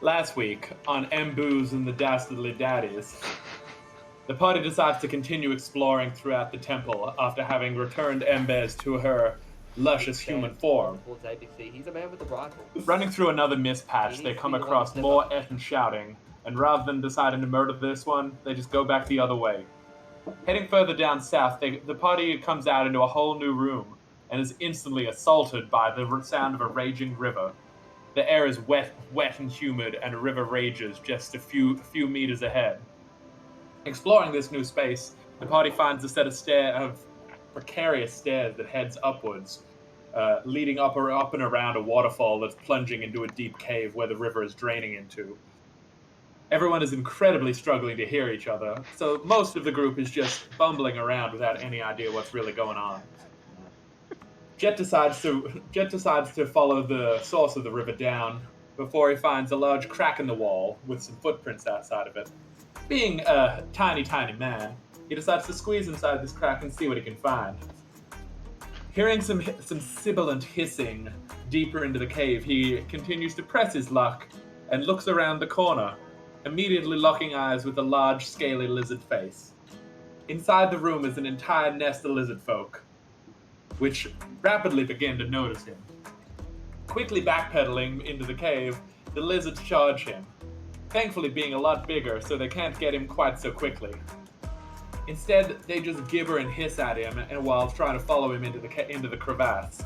Last week, on Mbooz and the Dastardly Daddies, the party decides to continue exploring throughout the temple after having returned Mbez to her luscious human form. Towards ABC. He's a man with a rifle. Running through another mist patch, they come across more Etten shouting, and rather than deciding to murder this one, they just go back the other way. Heading further down south, the party comes out into a whole new room and is instantly assaulted by the sound of a raging river. The air is wet and humid, and a river rages just a few meters ahead. Exploring this new space, the party finds a set of precarious stairs that heads upwards, leading up and around a waterfall that's plunging into a deep cave where the river is draining into. Everyone is incredibly struggling to hear each other, so most of the group is just bumbling around without any idea what's really going on. Jet decides to follow the source of the river down before he finds a large crack in the wall with some footprints outside of it. Being a tiny man, he decides to squeeze inside this crack and see what he can find. Hearing some sibilant hissing deeper into the cave, he continues to press his luck and looks around the corner, immediately locking eyes with a large, scaly lizard face. Inside the room is an entire nest of lizard folk, which rapidly begin to notice him. Quickly backpedaling into the cave, the lizards charge him, thankfully being a lot bigger so they can't get him quite so quickly. Instead, they just gibber and hiss at him and while trying to follow him into the crevasse,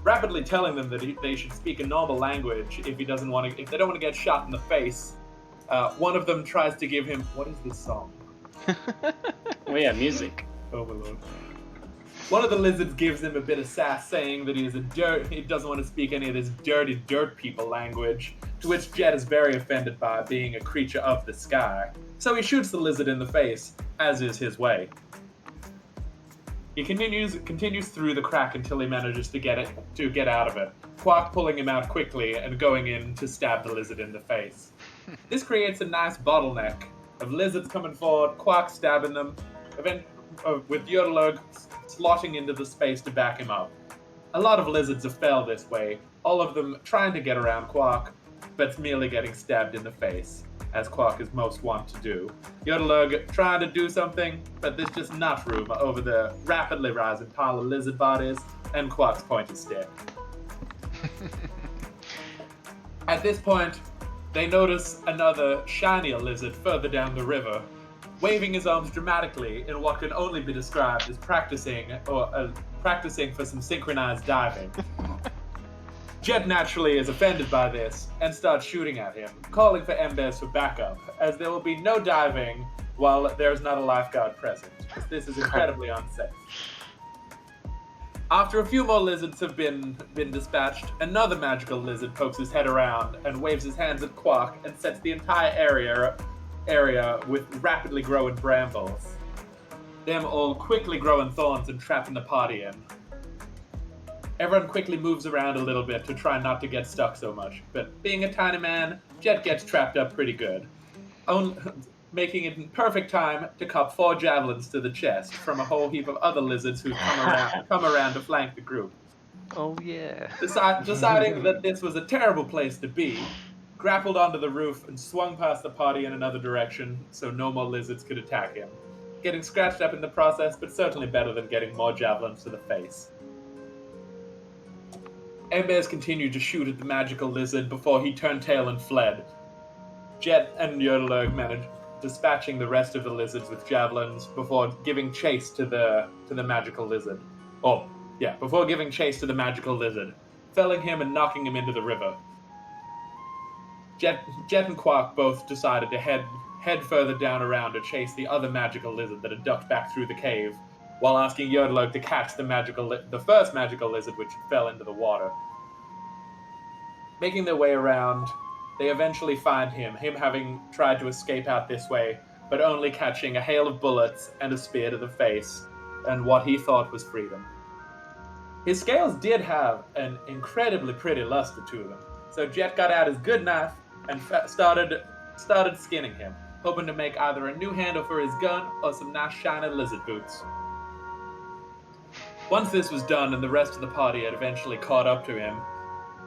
rapidly telling them that they should speak a normal language if they don't want to get shot in the face. One of them tries to give him, what is this song? Oh yeah, music. Overload. One of the lizards gives him a bit of sass, saying that he doesn't want to speak any of this dirty dirt people language, to which Jet is very offended by, being a creature of the sky. So he shoots the lizard in the face, as is his way. He continues through the crack until he manages to get out of it, Quark pulling him out quickly and going in to stab the lizard in the face. This creates a nice bottleneck of lizards coming forward, Quark stabbing them, with Yodelug slotting into the space to back him up. A lot of lizards have fell this way, all of them trying to get around Quark, but merely getting stabbed in the face, as Quark is most wont to do. Yodelug trying to do something, but there's just not room over the rapidly rising pile of lizard bodies and Quark's pointy stick. At this point, they notice another shinier lizard further down the river, waving his arms dramatically in what can only be described as practicing for some synchronized diving. Jet naturally is offended by this and starts shooting at him, calling for Mbez for backup, as there will be no diving while there's not a lifeguard present, as this is incredibly unsafe. After a few more lizards have been dispatched, another magical lizard pokes his head around and waves his hands at Quark and sets the entire area with rapidly growing brambles. Them all quickly growing thorns and trapping the party in. Everyone quickly moves around a little bit to try not to get stuck so much, but being a tiny man, Jet gets trapped up pretty good, making it in perfect time to cop 4 javelins to the chest from a whole heap of other lizards who come around to flank the group. Oh yeah. Deciding that this was a terrible place to be, grappled onto the roof and swung past the party in another direction so no more lizards could attack him, getting scratched up in the process, but certainly better than getting more javelins to the face. Mbez continued to shoot at the magical lizard before he turned tail and fled. Jet and Yodelug managed dispatching the rest of the lizards with javelins before giving chase to the magical lizard. Before giving chase to the magical lizard, felling him and knocking him into the river. Jet and Quark both decided to head further down around to chase the other magical lizard that had ducked back through the cave, while asking Yodelug to catch the first magical lizard which fell into the water. Making their way around, they eventually find him having tried to escape out this way, but only catching a hail of bullets and a spear to the face, and what he thought was freedom. His scales did have an incredibly pretty luster to them, so Jet got out his good knife and started skinning him, hoping to make either a new handle for his gun or some nice shiny lizard boots. Once this was done and the rest of the party had eventually caught up to him,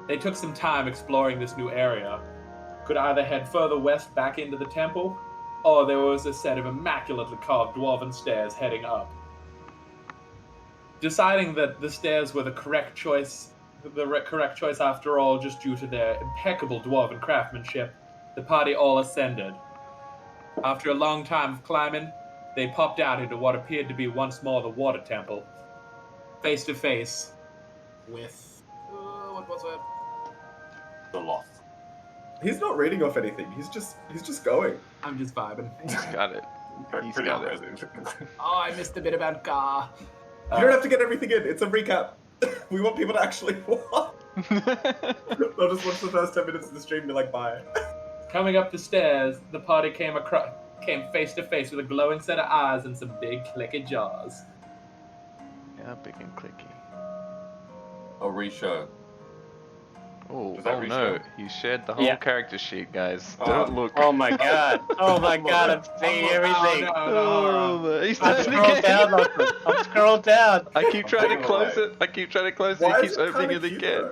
They took some time exploring this new area. Could either head further west back into the temple, or there was a set of immaculately carved dwarven stairs heading up. Deciding that the stairs were the correct choice after all, just due to their impeccable dwarven craftsmanship, the party all ascended. After a long time of climbing, they popped out into what appeared to be once more the water temple, face to face with what was it? The loft. He's not reading off anything. He's just going. I'm just vibing. He's got it. He's Pretty got it. impressive. Oh, I missed a bit about Gar. You don't have to get everything in. It's a recap. We want people to actually watch. They'll just watch the first 10 minutes of the stream and be like, bye. Coming up the stairs, the party came face to face with a glowing set of eyes and some big clicky jaws. Yeah, big and clicky. A re-show. Oh, Does that oh no, reshow? you shared the whole Yeah. character sheet, guys. Oh. Don't look. Oh my god. Oh my god, I'm seeing everything. Oh, he's I turning scrolled down, again. Lachlan. I'm scrolled down. I keep trying to Why? close it. I keep trying to close it. Why He is keeps it opening kinda it cute, again.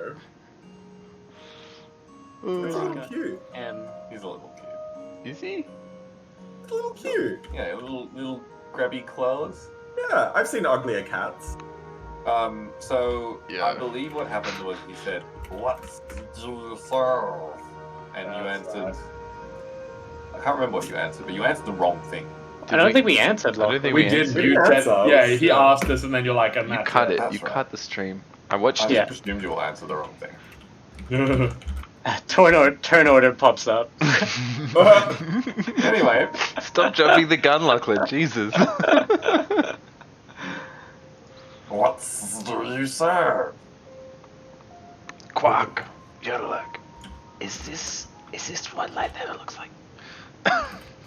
though? It's a Oh. little cute. He's a little cute. Is he? It's a little cute. Yeah, little grabby claws. Yeah, I've seen uglier cats. So Yeah. I believe what happened was he said, "What's the serve?" And you answered. I can't remember what you answered, but you answered the wrong thing. I don't think we answered, I don't Lachlan. think We we did. answered. You That's said, us. yeah, he asked us, and then you're like, and You that's cut it. That's You right. cut the stream. I watched I it. Yeah. just presumed you will answer the wrong thing. Turn order pops up. Anyway, Stop jumping the gun, Lachlan. Jesus. what's do you serve? Quack. Yodelak. Is this what Lighthammer looks like?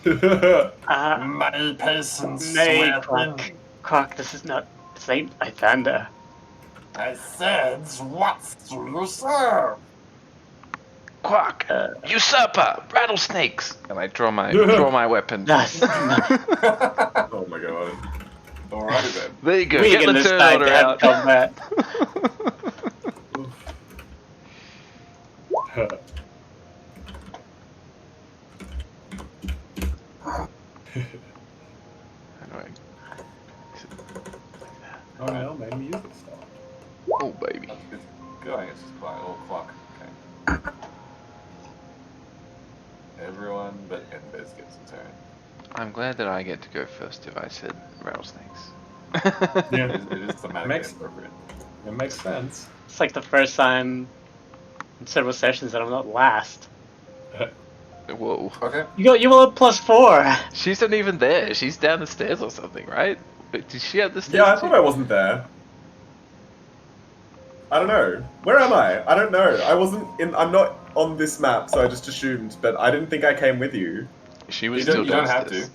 Many patients. Nay, with Quack. him. Quack, this is not Saint Lythander. I said, what do you serve? Quack. Usurper. Rattlesnakes. And I draw my weapon. That's Oh my god. Alrighty then. There you go. we Get can the turn decide order that out. combat. Anyway. Oh no, my music stopped. Oh baby. That's good. Good, I guess it's quite a little clock. Okay. Everyone but Envez gets a turn. I'm glad that I get to go first if I said rattlesnakes. Yeah. It is thematically Makes- appropriate. It makes sense. It's like the first time in several sessions that I'm not last. Whoa. Okay. You will have +4. She's not even there. She's down the stairs or something, right? But did she have the stairs? Yeah, I too? thought I wasn't there. I don't know. Where am I? I don't know. I'm not on this map, so I just assumed, but I didn't think I came with you. She was You still don't have downstairs.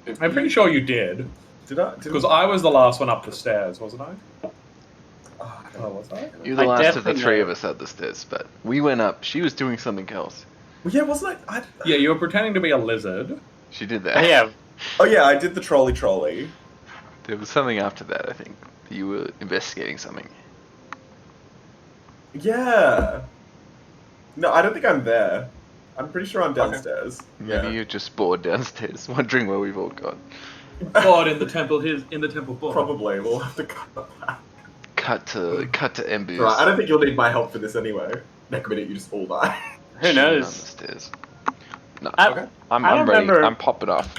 to. If I'm pretty sure you did, Did I? because I was the last one up the stairs, wasn't I? Oh, was I? You're the I last of the definitely three know. of us at the stairs, but we went up. She was doing something else. Well, yeah, wasn't I? Yeah, you were pretending to be a lizard. She did that. Yeah, Oh yeah, I did the trolley. There was something after that, I think. You were investigating something. Yeah. No, I don't think I'm there. I'm pretty sure I'm downstairs. Maybe Yeah. you're just bored downstairs, wondering where we've all gone. God, in the temple book. Probably. We'll have to cut that. Cut to Embers. Right, I don't think you'll need my help for this anyway. Next minute, you just all die. who shooting on the knows? stairs. No, Okay. I'm I don't ready. remember- I'm popping off.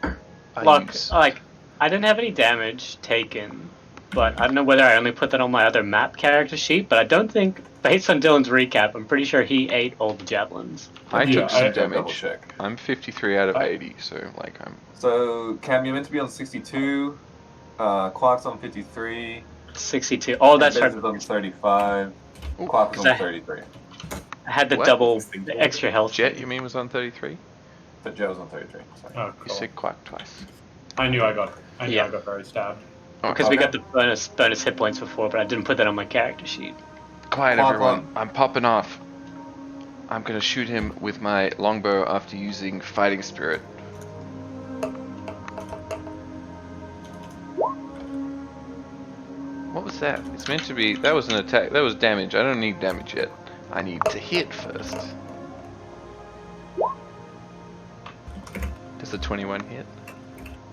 I Look, use- like, I didn't have any damage taken, but I don't know whether I only put that on my other map character sheet, but I don't think, based on Dylan's recap, I'm pretty sure he ate all the javelins. I Yeah, took some I- Double damage. check. I'm 53 out of I- 80, so like I'm. So Cam, you're meant to be on 62. Clark's on 53. 62. Oh, that's Envez right. is on 35. Ooh, Clark is on Because 33. I had the What? double extra health. Jet, you mean was on 33? But Joe's on 33. Sorry. Oh, You cool. said quack twice. I knew I got Yeah. very stabbed. Because we Okay. got the bonus hit points before, but I didn't put that on my character sheet. Quiet, Clark everyone. on. I'm popping off. I'm gonna shoot him with my longbow after using fighting spirit. What was What's that? It's meant to be. That was an attack. That was damage. I don't need damage yet. I need to hit first. Does the 21 hit?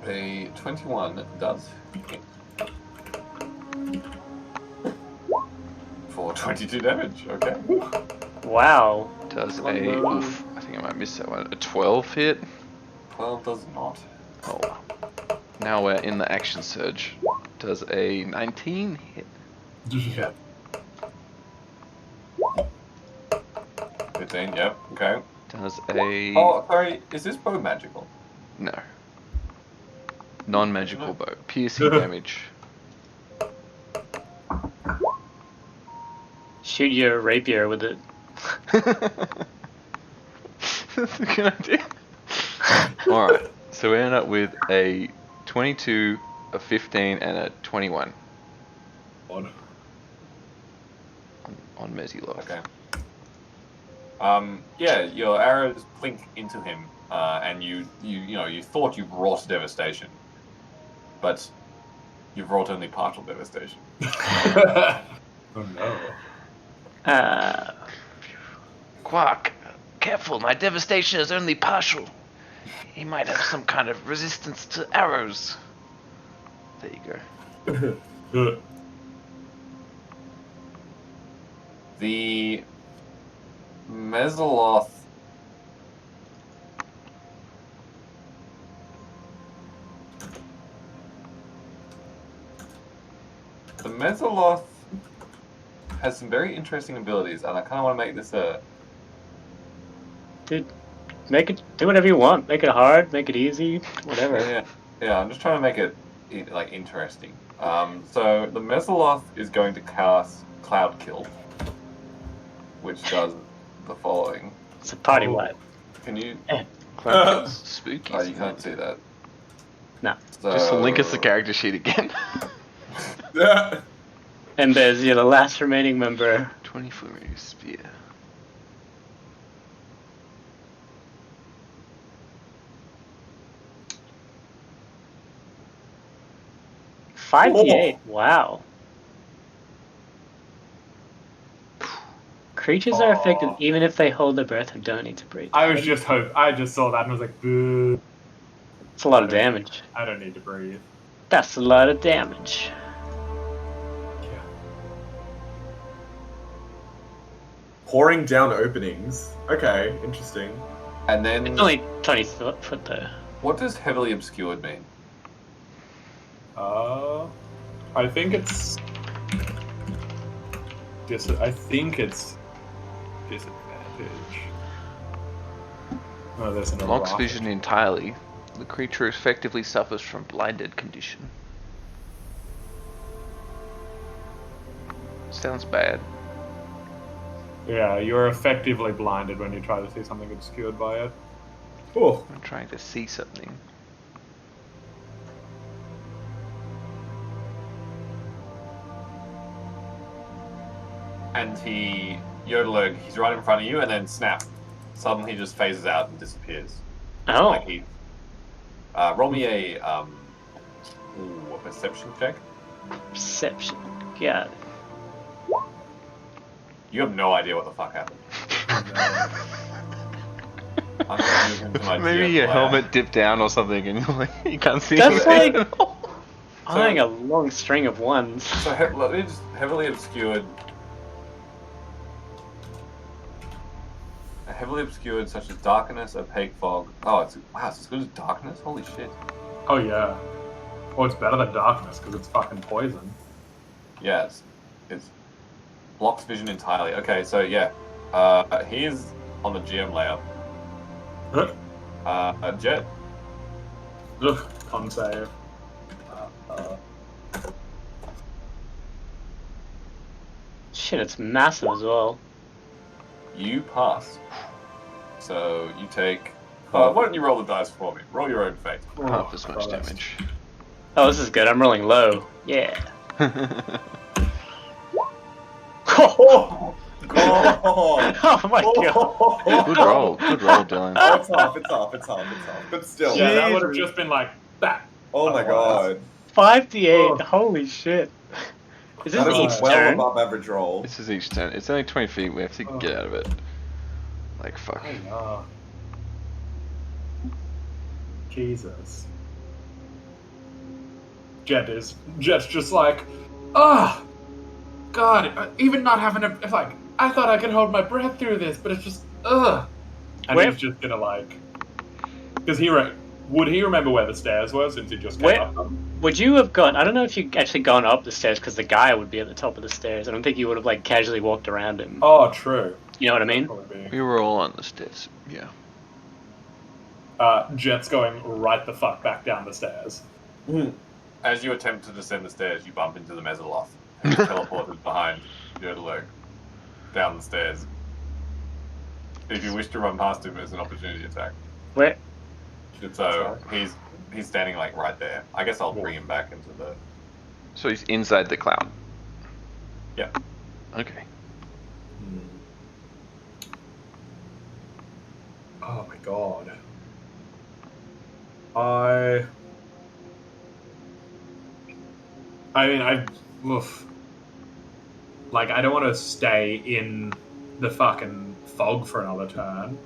A 21 does hit. For 22 damage, okay. Wow. Does a. Longbow. Oof. I think I might miss that one. A 12 hit? 12 does not. Oh. Now we're in the action surge. Does a 19 hit? Yeah. 15, yep, okay. Does a. Oh, sorry, is this bow magical? No. Non-magical bow. Piercing damage. Shoot your rapier with it. That's a good idea. Alright, so we end up with a 22, a 15, and a 21 Odd. on Mesiloth. Okay. Yeah, your arrows clink into him, and you thought you wrought devastation, but you've wrought only partial devastation. Oh no. Quark, careful, my devastation is only partial. He might have some kind of resistance to arrows. There you go. The Mesiloth has some very interesting abilities, and I kind of want to make this a... Dude, make it. Do whatever you want. Make it hard. Make it easy. Whatever. Yeah, I'm just trying to make it like interesting. So the Mesiloth is going to cast Cloud Kill, which does the following. It's a party wipe. Can you? Cloud's spooky. Oh, you can't see that. No. So, Just link us the character sheet again. And there's the last remaining member. 24 spear. Five D8. Wow. Creatures are affected Aw. even if they hold their breath and don't need to breathe. I just saw that and was like, boo. It's a lot of damage. I don't need to breathe. That's a lot of damage. Yeah. Pouring down openings. Okay, interesting. And then, It's only 20 foot though. what does heavily obscured mean? I think it's. I think it's disadvantage. Oh, there's another Blocks rock. vision entirely. The creature effectively suffers from blinded condition. Sounds bad. Yeah, you're effectively blinded when you try to see something obscured by it. Cool. I'm trying to see something. And Yodelerg, he's right in front of you, and then snap. Suddenly he just phases out and disappears. Oh. Like he. Roll me a a perception check. Perception. God. You have no idea what the fuck happened. I'm gonna move him to my Maybe GM your player. helmet dipped down or something and you can't see That's anything. like- I'm having a long string of ones. So let me just heavily obscured. Heavily obscured, such as darkness, opaque fog. Oh, it's as good as darkness. Holy shit. Oh yeah. Well, it's better than darkness because it's fucking poison. Yeah, it's blocks vision entirely. Okay, so yeah, he's on the GM layer. Jet. Ugh, con save. Shit, it's massive as well. You pass. So you take. Why don't you roll the dice for me? Roll your own fate. Half as much Christ. damage. Oh, this is good. I'm rolling low. Yeah. Oh, Oh, oh my god. Good roll. Good roll, Dylan. oh, it's off. But still. Yeah, that would have Jesus. just been like that. Oh my god. 5d8. Oh. Holy shit. Is That this is each a well turn? above average roll. This is each turn. It's only 20 feet. We have to get out of it. Like, fuck. Oh, yeah. Jesus. Jet's just like, God, even not having a, like, I thought I could hold my breath through this, but it's just, And Where- he's just gonna, like, because would he remember where the stairs were since he just came Where- up them? Would you have gone? I don't know if you actually gone up the stairs because the guy would be at the top of the stairs. I don't think you would have like casually walked around him. Oh, true. You know what I mean? Probably be. We were all on the stairs. Yeah. Jet's going right the fuck back down the stairs. As you attempt to descend the stairs, you bump into the Mesoloth, who's teleported behind Yodalurg down the stairs. If you wish to run past him as an opportunity attack. Where? So he's standing like right there. I guess I'll bring him back into the. So he's inside the cloud. Yeah. Okay. Oh my god. I mean, oof. Like, I don't want to stay in the fucking fog for another turn.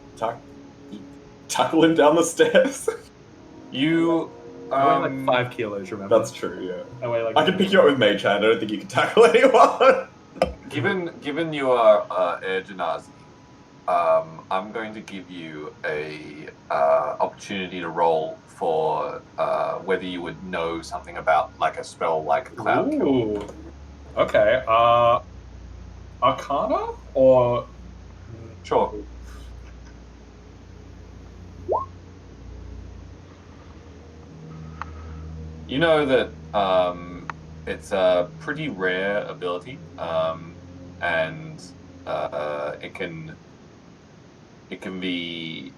Tackle him down the stairs. You. I weigh like 5 kilos, remember? That's true, yeah. I weigh like. I can pick you up with Mage Hand. I don't think you can tackle anyone. Given you are Air Genasi, I'm going to give you a opportunity to roll for whether you would know something about like a spell like Cloud Kill. Ooh. Okay. Arcana or Sure. You know that it's a pretty rare ability, and it can be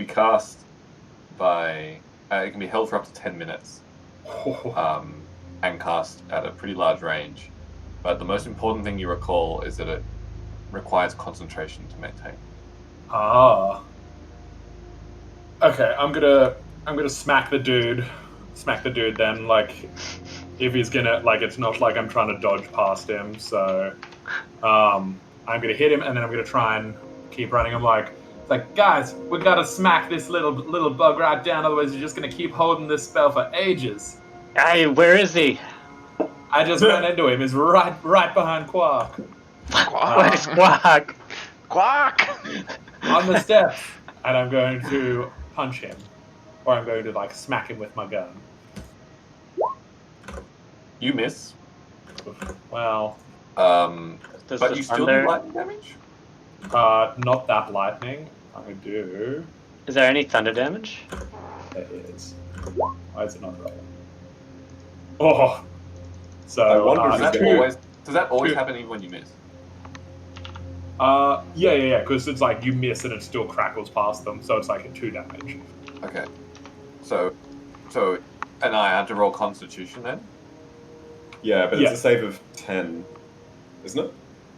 cast by it can be held for up to 10 minutes, and cast at a pretty large range. But the most important thing you recall is that it requires concentration to maintain. Ah. Okay, I'm gonna smack the dude. Smack the dude then, like, if he's gonna, like, it's not like I'm trying to dodge past him, so, I'm gonna hit him, and then I'm gonna try and keep running. I'm like, guys, we gotta smack this little bug right down, otherwise you're just gonna keep holding this spell for ages. Hey, where is he? I just ran into him. He's right behind Quark. Where's Quack? Quack! On the steps. And I'm going to punch him. Or I'm going to, like, smack him with my gun. You miss, Well, Does but the you still do thunder- lightning damage. not that lightning. I do. Is there any thunder damage? There is. Why is it not rolling? Oh! So, I wonder Does if that two. always Two. happen even when you miss? Yeah, because it's like you miss and it still crackles past them, so it's like a 2 damage. Okay. So, and I had to roll Constitution then. Yeah, but Yeah. it's a save of 10, isn't it?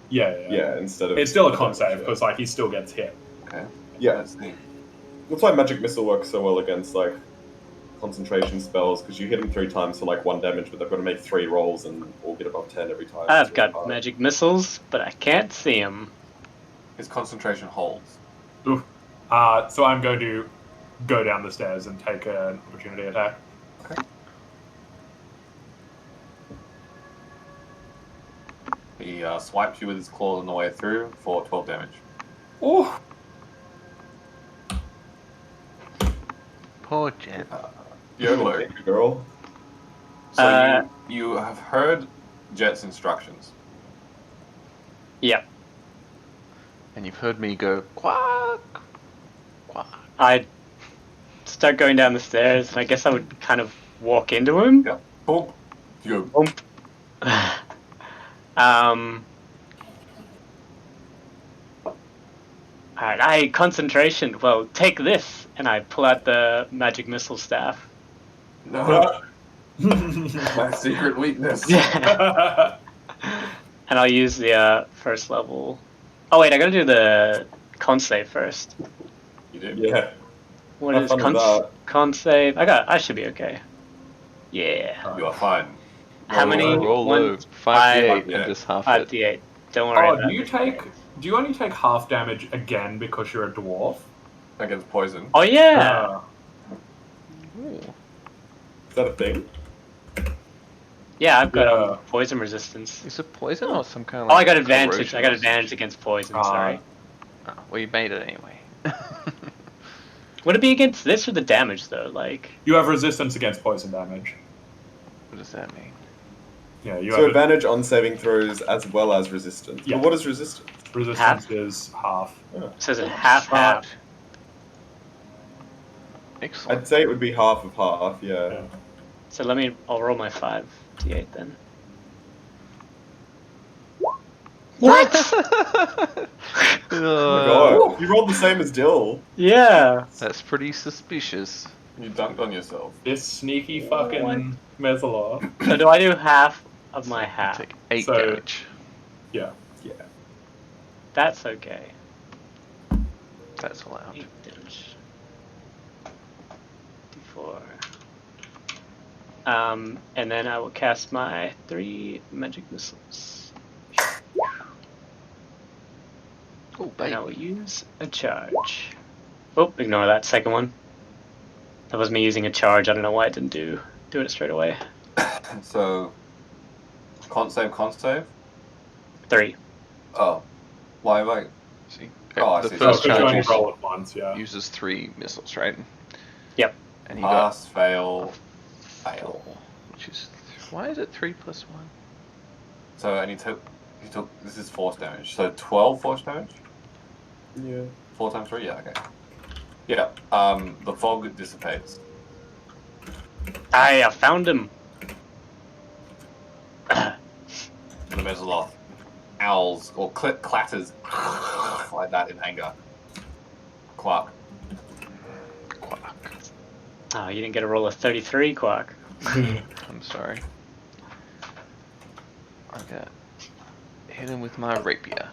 Yeah. Instead of... It's still a con save, because like he still gets hit. Okay. Yeah. Let's see. That's why Magic Missile works so well against, like, concentration spells, because you hit them 3 times for, like, 1 damage, but they've got to make 3 rolls and all get above 10 every time. I've It's really got hard. magic missiles, but I can't see him. His concentration holds. Oof. So I'm going to go down the stairs and take an opportunity attack. He swipes you with his claws on the way through for 12 damage. Oh! Poor Jet. Yodalo. Thank you, girl. So you have heard Jet's instructions. Yep. And you've heard me go, quack! Quack. I start going down the stairs, and I guess I would kind of walk into him. Yeah. Boom. You go. Bump. Alright, concentration. Well, take this, and I pull out the magic missile staff. No. My secret weakness. And I'll use the first level. Oh wait, I gotta do the con save first. You do. Yeah. What Have is fun with that. con save? I should be okay. Yeah. You are fine. How many? Roll One, low. 5d8 yeah. and just half it. 5d8. Don't worry Oh, about do you it. only take half damage again because you're a dwarf? Against poison. Oh yeah. Ooh. Is that a thing? Yeah, I've got Yeah. poison resistance. Is it poison or some kind of Oh, like I got advantage. corrosion I got or advantage against poison. Ah. Sorry. Oh, well, you made it anyway. Would it be against this or the damage though? Like, You have resistance against poison damage. What does that mean? Yeah, you So have advantage on saving throws as well as resistance. Yeah. But what is resistance? resistance Half? is half. it says it half. Excellent. I'd say it would be half of half, yeah. Yeah. So I'll roll my 5d8 then. What? Oh my god, you rolled the same as Dill. Yeah. That's pretty suspicious. You dunked on yourself. This sneaky fucking Mezzalor. So do I do half of my half? Take 8 So- damage. Yeah. Yeah. That's okay. That's allowed. 8 damage. D4. And then I will cast my 3 magic missiles. Oh, And I will baby. use a charge. Oh, ignore that second one. That was me using a charge. I don't know why I didn't do it straight away. So, con save. 3. Oh, why? Like, See? Oh, I the see. first So you charge only uses, roll at once, yeah. uses 3 missiles, right? Yep. And he got pass, fail, fail. 4, which is... Why is it 3 plus 1? So, and he took. This is force damage. So 12 force damage. Yeah. 4 times 3. Yeah. Okay. Yeah. The fog dissipates. I found him. The Mezzaloth owls or clatters like that in anger. Quark. Quack. Oh, you didn't get a roll of 33, Quark. I'm sorry. I got hit him with my rapier.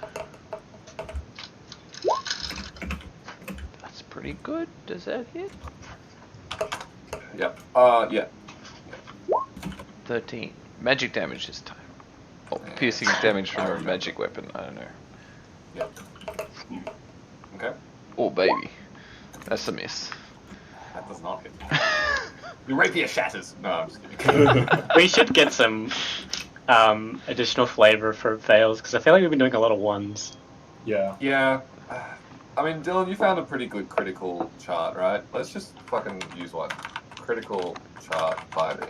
That's pretty good. Does that hit? Yep. Yeah. 13. Magic damage this time. Oh, piercing damage from a magic weapon. I don't know. Yep. Okay. Oh, baby. That's a miss. That does not hit. Your rapier shatters. No, I'm just kidding. We should get some additional flavor for fails, because I feel like we've been doing a lot of ones. Yeah. Yeah. I mean, Dylan, you found a pretty good critical chart, right? Let's just fucking use one. Critical chart 5e.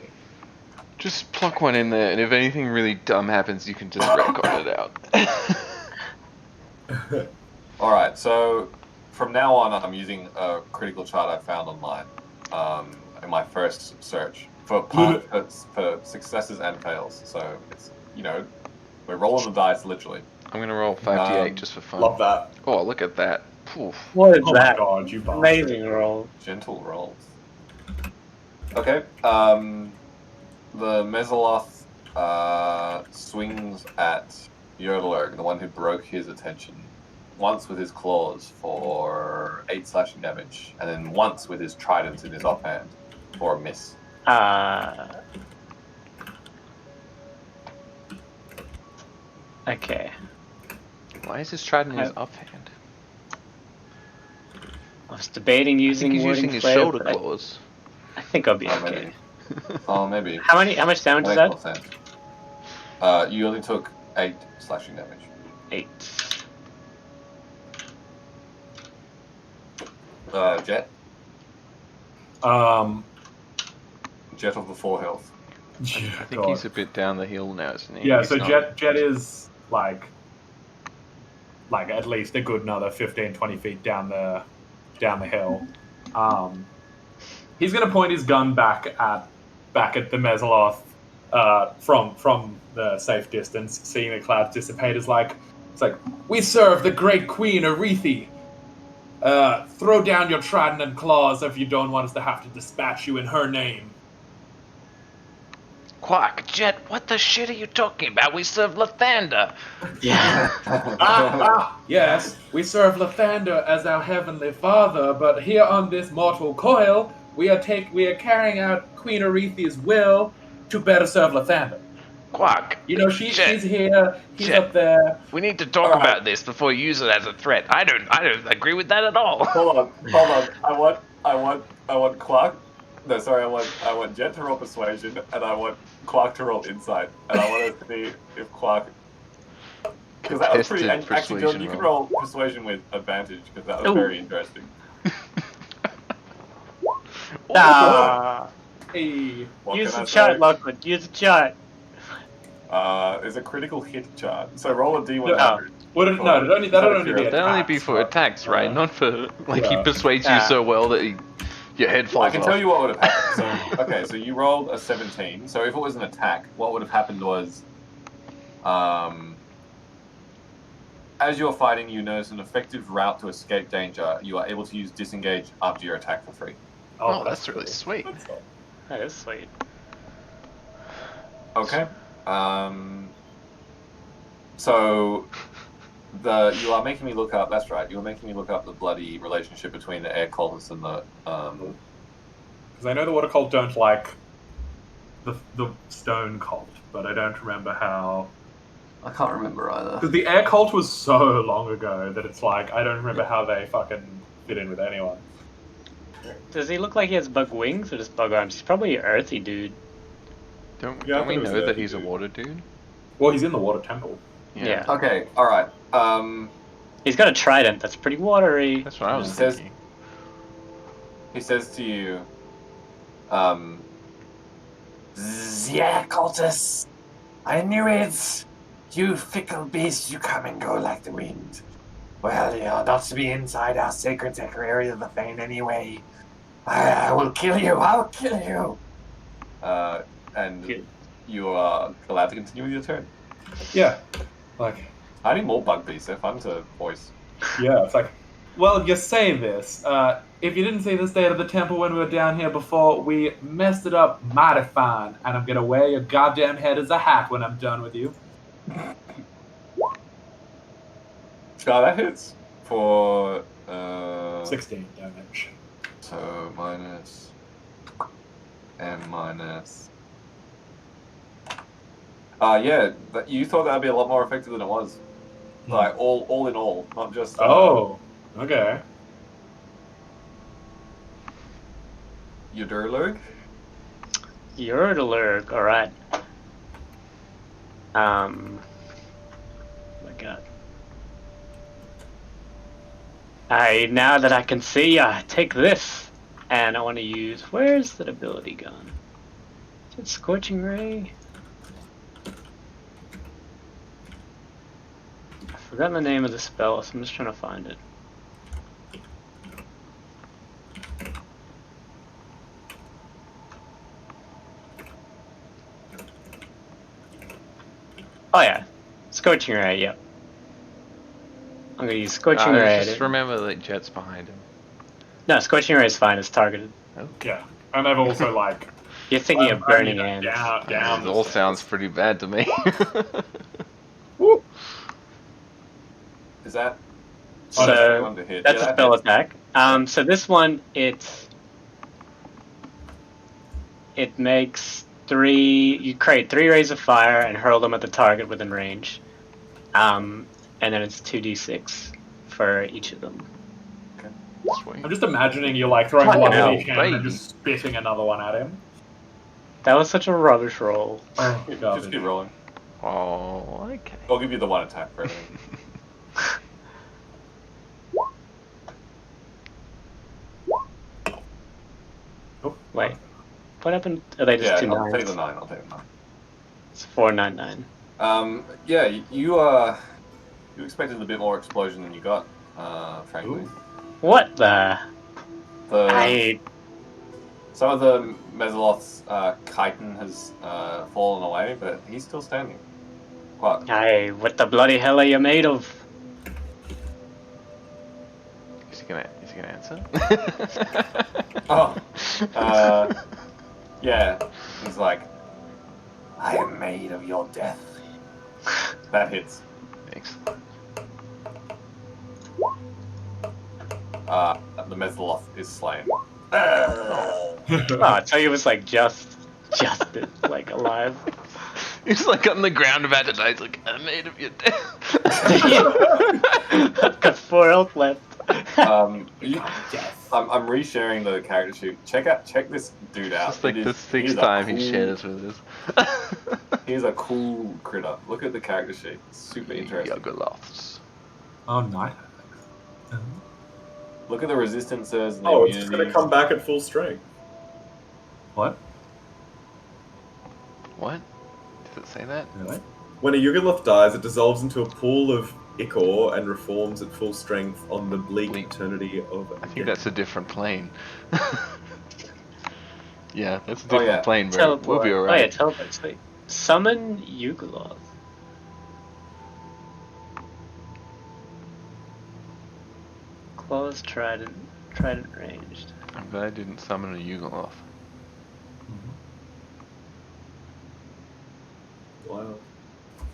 Just pluck one in there, and if anything really dumb happens, you can just retcon it out. Alright, so from now on, I'm using a critical chart I found online in my first search for successes and fails. So it's, we're rolling the dice literally. I'm gonna roll 5d8 Um, just for fun. Love that. Oh, look at that. Poof. What is Oh my god, you bastard. Amazing roll. Gentle rolls. Okay, the Mezzaloth swings at Yodelurg, the one who broke his attention, once with his claws for 8 slashing damage, and then once with his trident in his offhand for a miss. Okay. Why is his trident in his Oh. offhand? I was debating I using think he's wording using his flavor, shoulder but claws. I think I'll be Oh, okay. maybe. Oh, maybe. How much damage is That that? makes more sense. You only took 8 slashing damage. 8. Jet. Jet of the 4 health. I think he's a bit down the hill now, isn't he? Yeah, He's so not- Jet is like at least a good another 15-20 feet down the hill. He's gonna point his gun back at the Mezzaloth from the safe distance, seeing the clouds dissipate. It's like, we serve the great queen Arethi. Throw down your trident and claws if you don't want us to have to dispatch you in her name. Quack, Jet, what the shit are you talking about? We serve Lathander. Yeah. Yes, we serve Lathander as our heavenly father, but here on this mortal coil, we are carrying out Queen Arethi's will to better serve Lathander. Quack. You know, Jet. she's here, he's Jet. up there. We need to talk Alright. about this before you use it as a threat. I don't agree with that at all. Hold on. I want Clark. No, sorry. I want Jet to roll persuasion, and I want Clark to roll insight, and I want to see if Clark. Because that was pretty. Contested Actually, John, you persuasion can roll. roll persuasion with advantage because that was Ooh. very interesting. Ah, Hey. What use can the I chart, say? Lockwood. Use the chart. Is a critical hit chart. So roll a d100. Would it, no, that'd only be That'd only be attacks, for but- attacks, right? Not for like he Yeah. persuades you Yeah. so well that your head falls I can off. tell you what would have happened. So, okay, so you rolled a 17. So if it was an attack, what would have happened was, as you're fighting, you notice an effective route to escape danger. You are able to use disengage after your attack for free. Oh, that's really sweet. That's all. That is sweet. Okay. So you are making me look up. That's right. You are making me look up the bloody relationship between the air cultists and the. Because I know the water cult don't like the stone cult, but I don't remember how. I can't remember either. Because the air cult was so long ago that it's like I don't remember how they fucking fit in with anyone. Does he look like he has bug wings or just bug arms? He's probably an earthy dude. Don't, Yeah, I don't we thought it was know there, that he's a dude. water dude? Well, he's in the water temple. Yeah. Okay. All right. He's got a trident that's pretty watery. That's what I was It says- thinking. He says to you, "Yeah, cultists, I knew it. You fickle beast, you come and go like the wind. Well, you're not to be inside our sacred area of the Fane anyway. I will kill you. I'll kill you." And Good. you are allowed to continue with your turn. Yeah, like I need more bug beasts. They're fun to voice. yeah, it's like. Well, you say this. If you didn't see the state of the temple when we were down here before, we messed it up mighty fine, and I'm gonna wear your goddamn head as a hat when I'm done with you. That hits for 16 damage. So minus and minus. Yeah, you thought that'd be a lot more effective than it was. Like all in all, not just. Oh, okay. Your Durlurg. Yordlurg, alright. Oh my god. Now that I can see, take this. And I want to use. Where's that ability gone? Is it Scorching Ray? I've forgotten the name of the spell, so I'm just trying to find it. Oh yeah, Scorching Ray, yep. I'm gonna use Scorching Ray. Just remember that Jet's behind him. No, Scorching Ray is fine, it's targeted. Yeah, and I've also like You're thinking of Burning Hands. Hands. Down. It all sounds pretty bad to me. Woo. Is that? So, that's the one to hit. That's Yeah, a that spell hits. attack. So this one, it makes you create 3 rays of fire and hurl them at the target within range. And then it's 2d6 for each of them. Sweet. I'm just imagining you like throwing Fucking one hell, at each hand and baby. just spitting another one at him. That was such a rubbish roll. Oh, Just keep rolling. Oh, okay. I'll give you the one attack for everything. Wait, what happened? Are they just Yeah, two I'll nines? take the 9. I'll take the 9. It's 499. Yeah, you expected a bit more explosion than you got, frankly. Ooh. What the? The some of the Mesoloth's chitin has fallen away, but he's still standing. What? What the bloody hell are you made of? Is he gonna answer? Oh, yeah. He's like, I am made of your death. That hits. Excellent. The Mesoloth is slain. Oh, I tell you, it was like just like alive. He's like on the ground about to die. He's like, I'm made of your death. I've got 4 health left. You- Yes. I'm resharing the character sheet. Check this dude out. It's like It the is- 6th he's a time he cool- shares with us. He's a cool critter. Look at the character sheet. It's super interesting. Yogoloths. Oh, night. Look at the resistances and the Oh, it's just gonna immunities. come back at full strength. What? What? Does it say that? Really? When a Yugoloth dies, it dissolves into a pool of ichor and reforms at full strength on the bleak Bleak. eternity of. I think that's a different plane. Yeah, that's a Oh, different yeah. plane, bro. Teleport. We'll be Oh yeah, alright. teleport. Sweet. Summon Yugoloth. Claws, trident ranged. I'm glad I didn't summon a Yugoloth. Wow.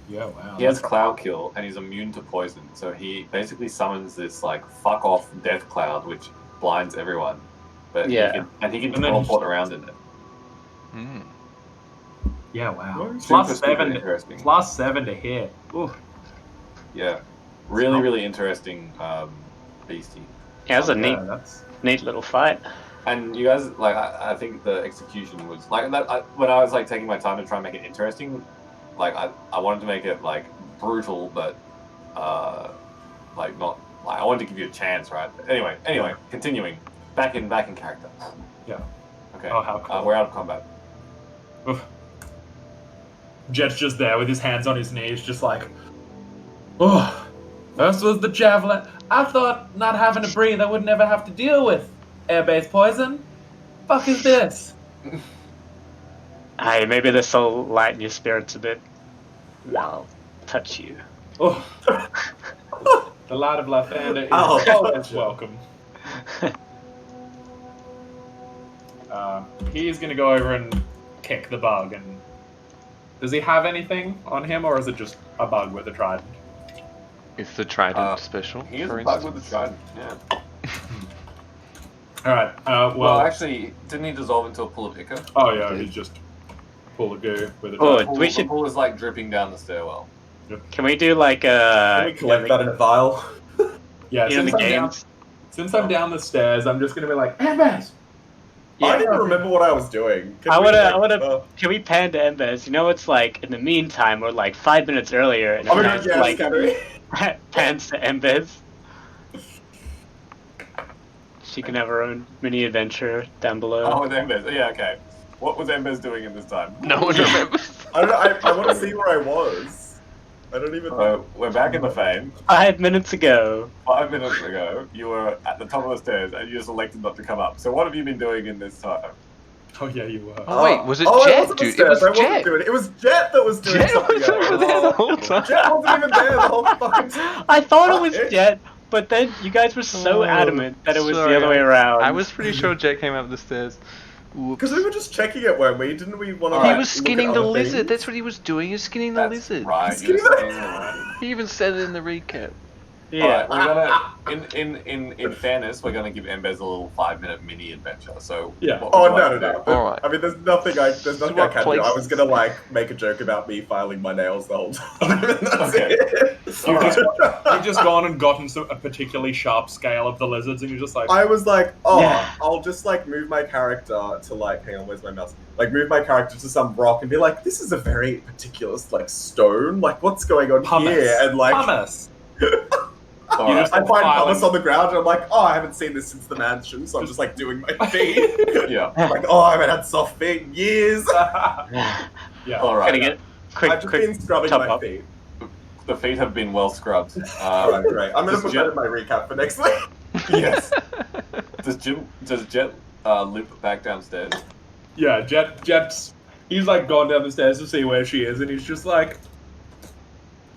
Yeah, wow. He has Cloud Kill and he's immune to poison, so he basically summons this like fuck off death cloud which blinds everyone. But Yeah. he can And then teleport around in it. Hmm. Yeah, wow. Super, Plus super 7. interesting. Plus 7 to hit. Ooh. Yeah, really interesting beastie. Yeah, that was a neat, Yeah, that's. neat little fight. And you guys like I think the execution was like that. When I was like taking my time to try and make it interesting, like I wanted to make it like brutal, but like not like I wanted to give you a chance, right? Anyway, continuing back in character. Yeah. Okay. Oh, how cool. We're out of combat. Oof. Jet's just there with his hands on his knees, just like, oh, first was the javelin. I thought not having to breathe, I would never have to deal with air-based poison. Fuck is this? Hey, maybe this will lighten your spirits a bit. I'll touch you. Oh. The light of Lathander is Ow. always welcome. He's gonna go over and kick the bug. And does he have anything on him, or is it just a bug with a trident? Is the trident Uh, special? He is for a bug with instance? the trident. Yeah. All right. Well, Well, actually, didn't he dissolve into a pool of ichor? oh yeah, he's just full of goo with a Oh, trident. we The should- pool is like dripping down the stairwell. Can we do like Can we collect that in a vial? Yeah, you know, the since I'm down, games? since I'm down the stairs, I'm just gonna be like, Ambers! I didn't remember what I was doing. Can I we, wanna- Can we pan to Embez? You know, it's like in the meantime, or like 5 minutes earlier, and Oh my Embez, god, yes, like can we? pans to Embez. She can have her own mini adventure down below. Oh, with Embez. Yeah, okay. What was Embez doing in this time? No one remembers. I don't know, I want to see where I was. I don't even So we're back in the fame. 5 minutes ago. 5 minutes ago, you were at the top of the stairs and you just elected not to come up. So what have you been doing in this time? Oh yeah, you were. Oh, wait, was it I Jet, wasn't dude? It upstairs, was I wasn't Jet. doing it. It was Jet that was doing Jet something was over else. there the whole time. Jet wasn't even there the whole fucking time. I thought it was Fuck it. Jet, but then you guys were so Oh, adamant that it was sorry, the other way around. I was pretty sure Jet came up the stairs. Because we were just checking it, weren't we? Didn't we want to? Alright. He Like, was look skinning at the other lizard. things? That's what he was doing. He was skinning the That's lizard. right. Skinny you're lizard. saying it right. He even said it in the recap. Yeah. Alright, we're gonna in fairness, we're gonna give Embez a little 5-minute mini adventure. So Yeah. what would Oh you no, like no, to no! do? Alright. I mean, there's nothing I can do. what I place- was gonna like make a joke about me filing my nails the whole time. And that's Okay. it. You've just gone and gotten a particularly sharp scale of the lizards, and you're just like, I was like, oh, Yeah. I'll just like move my character to like, hang on, where's my mouse? Like, move my character to some rock and be like, this is a very particular like stone. Like, what's going on Pumice. here? And like, Pumice. All You right. just- I find Filing. pumice on the ground and I'm like, oh, I haven't seen this since the mansion, so I'm just like doing my feet. Yeah. Like, oh, I haven't had soft feet in years. Yeah. All Gotta right. get quick, I've just quick. been scrubbing top my up. feet. The feet have been well scrubbed. Alright, great. I'm gonna does put Jet- that in my recap for next week. Yes. Does Jet limp back downstairs? Yeah, Jet's he's like gone down the stairs to see where she is, and he's just like,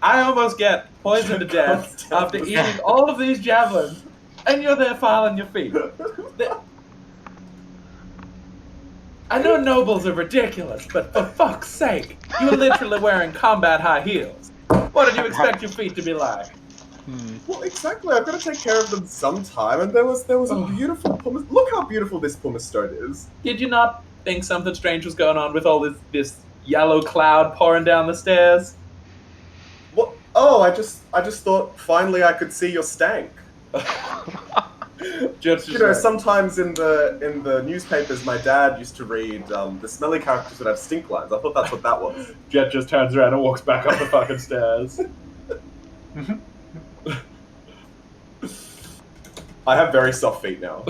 I almost get poisoned to death after eating all of these javelins, and you're there filing your feet. I know nobles are ridiculous, but for fuck's sake, you're literally wearing combat high heels. What did you expect your feet to be like? Well, exactly. I've got to take care of them sometime, and there was a beautiful pumice. Look how beautiful this pumice stone is. Did you not think something strange was going on with all this yellow cloud pouring down the stairs. What? Oh, I just thought finally I could see your stank. Just You know, sometimes in the newspapers, my dad used to read the smelly characters would have stink lines. I thought that's what that was. Jet just turns around and walks back up the fucking stairs. I have very soft feet now.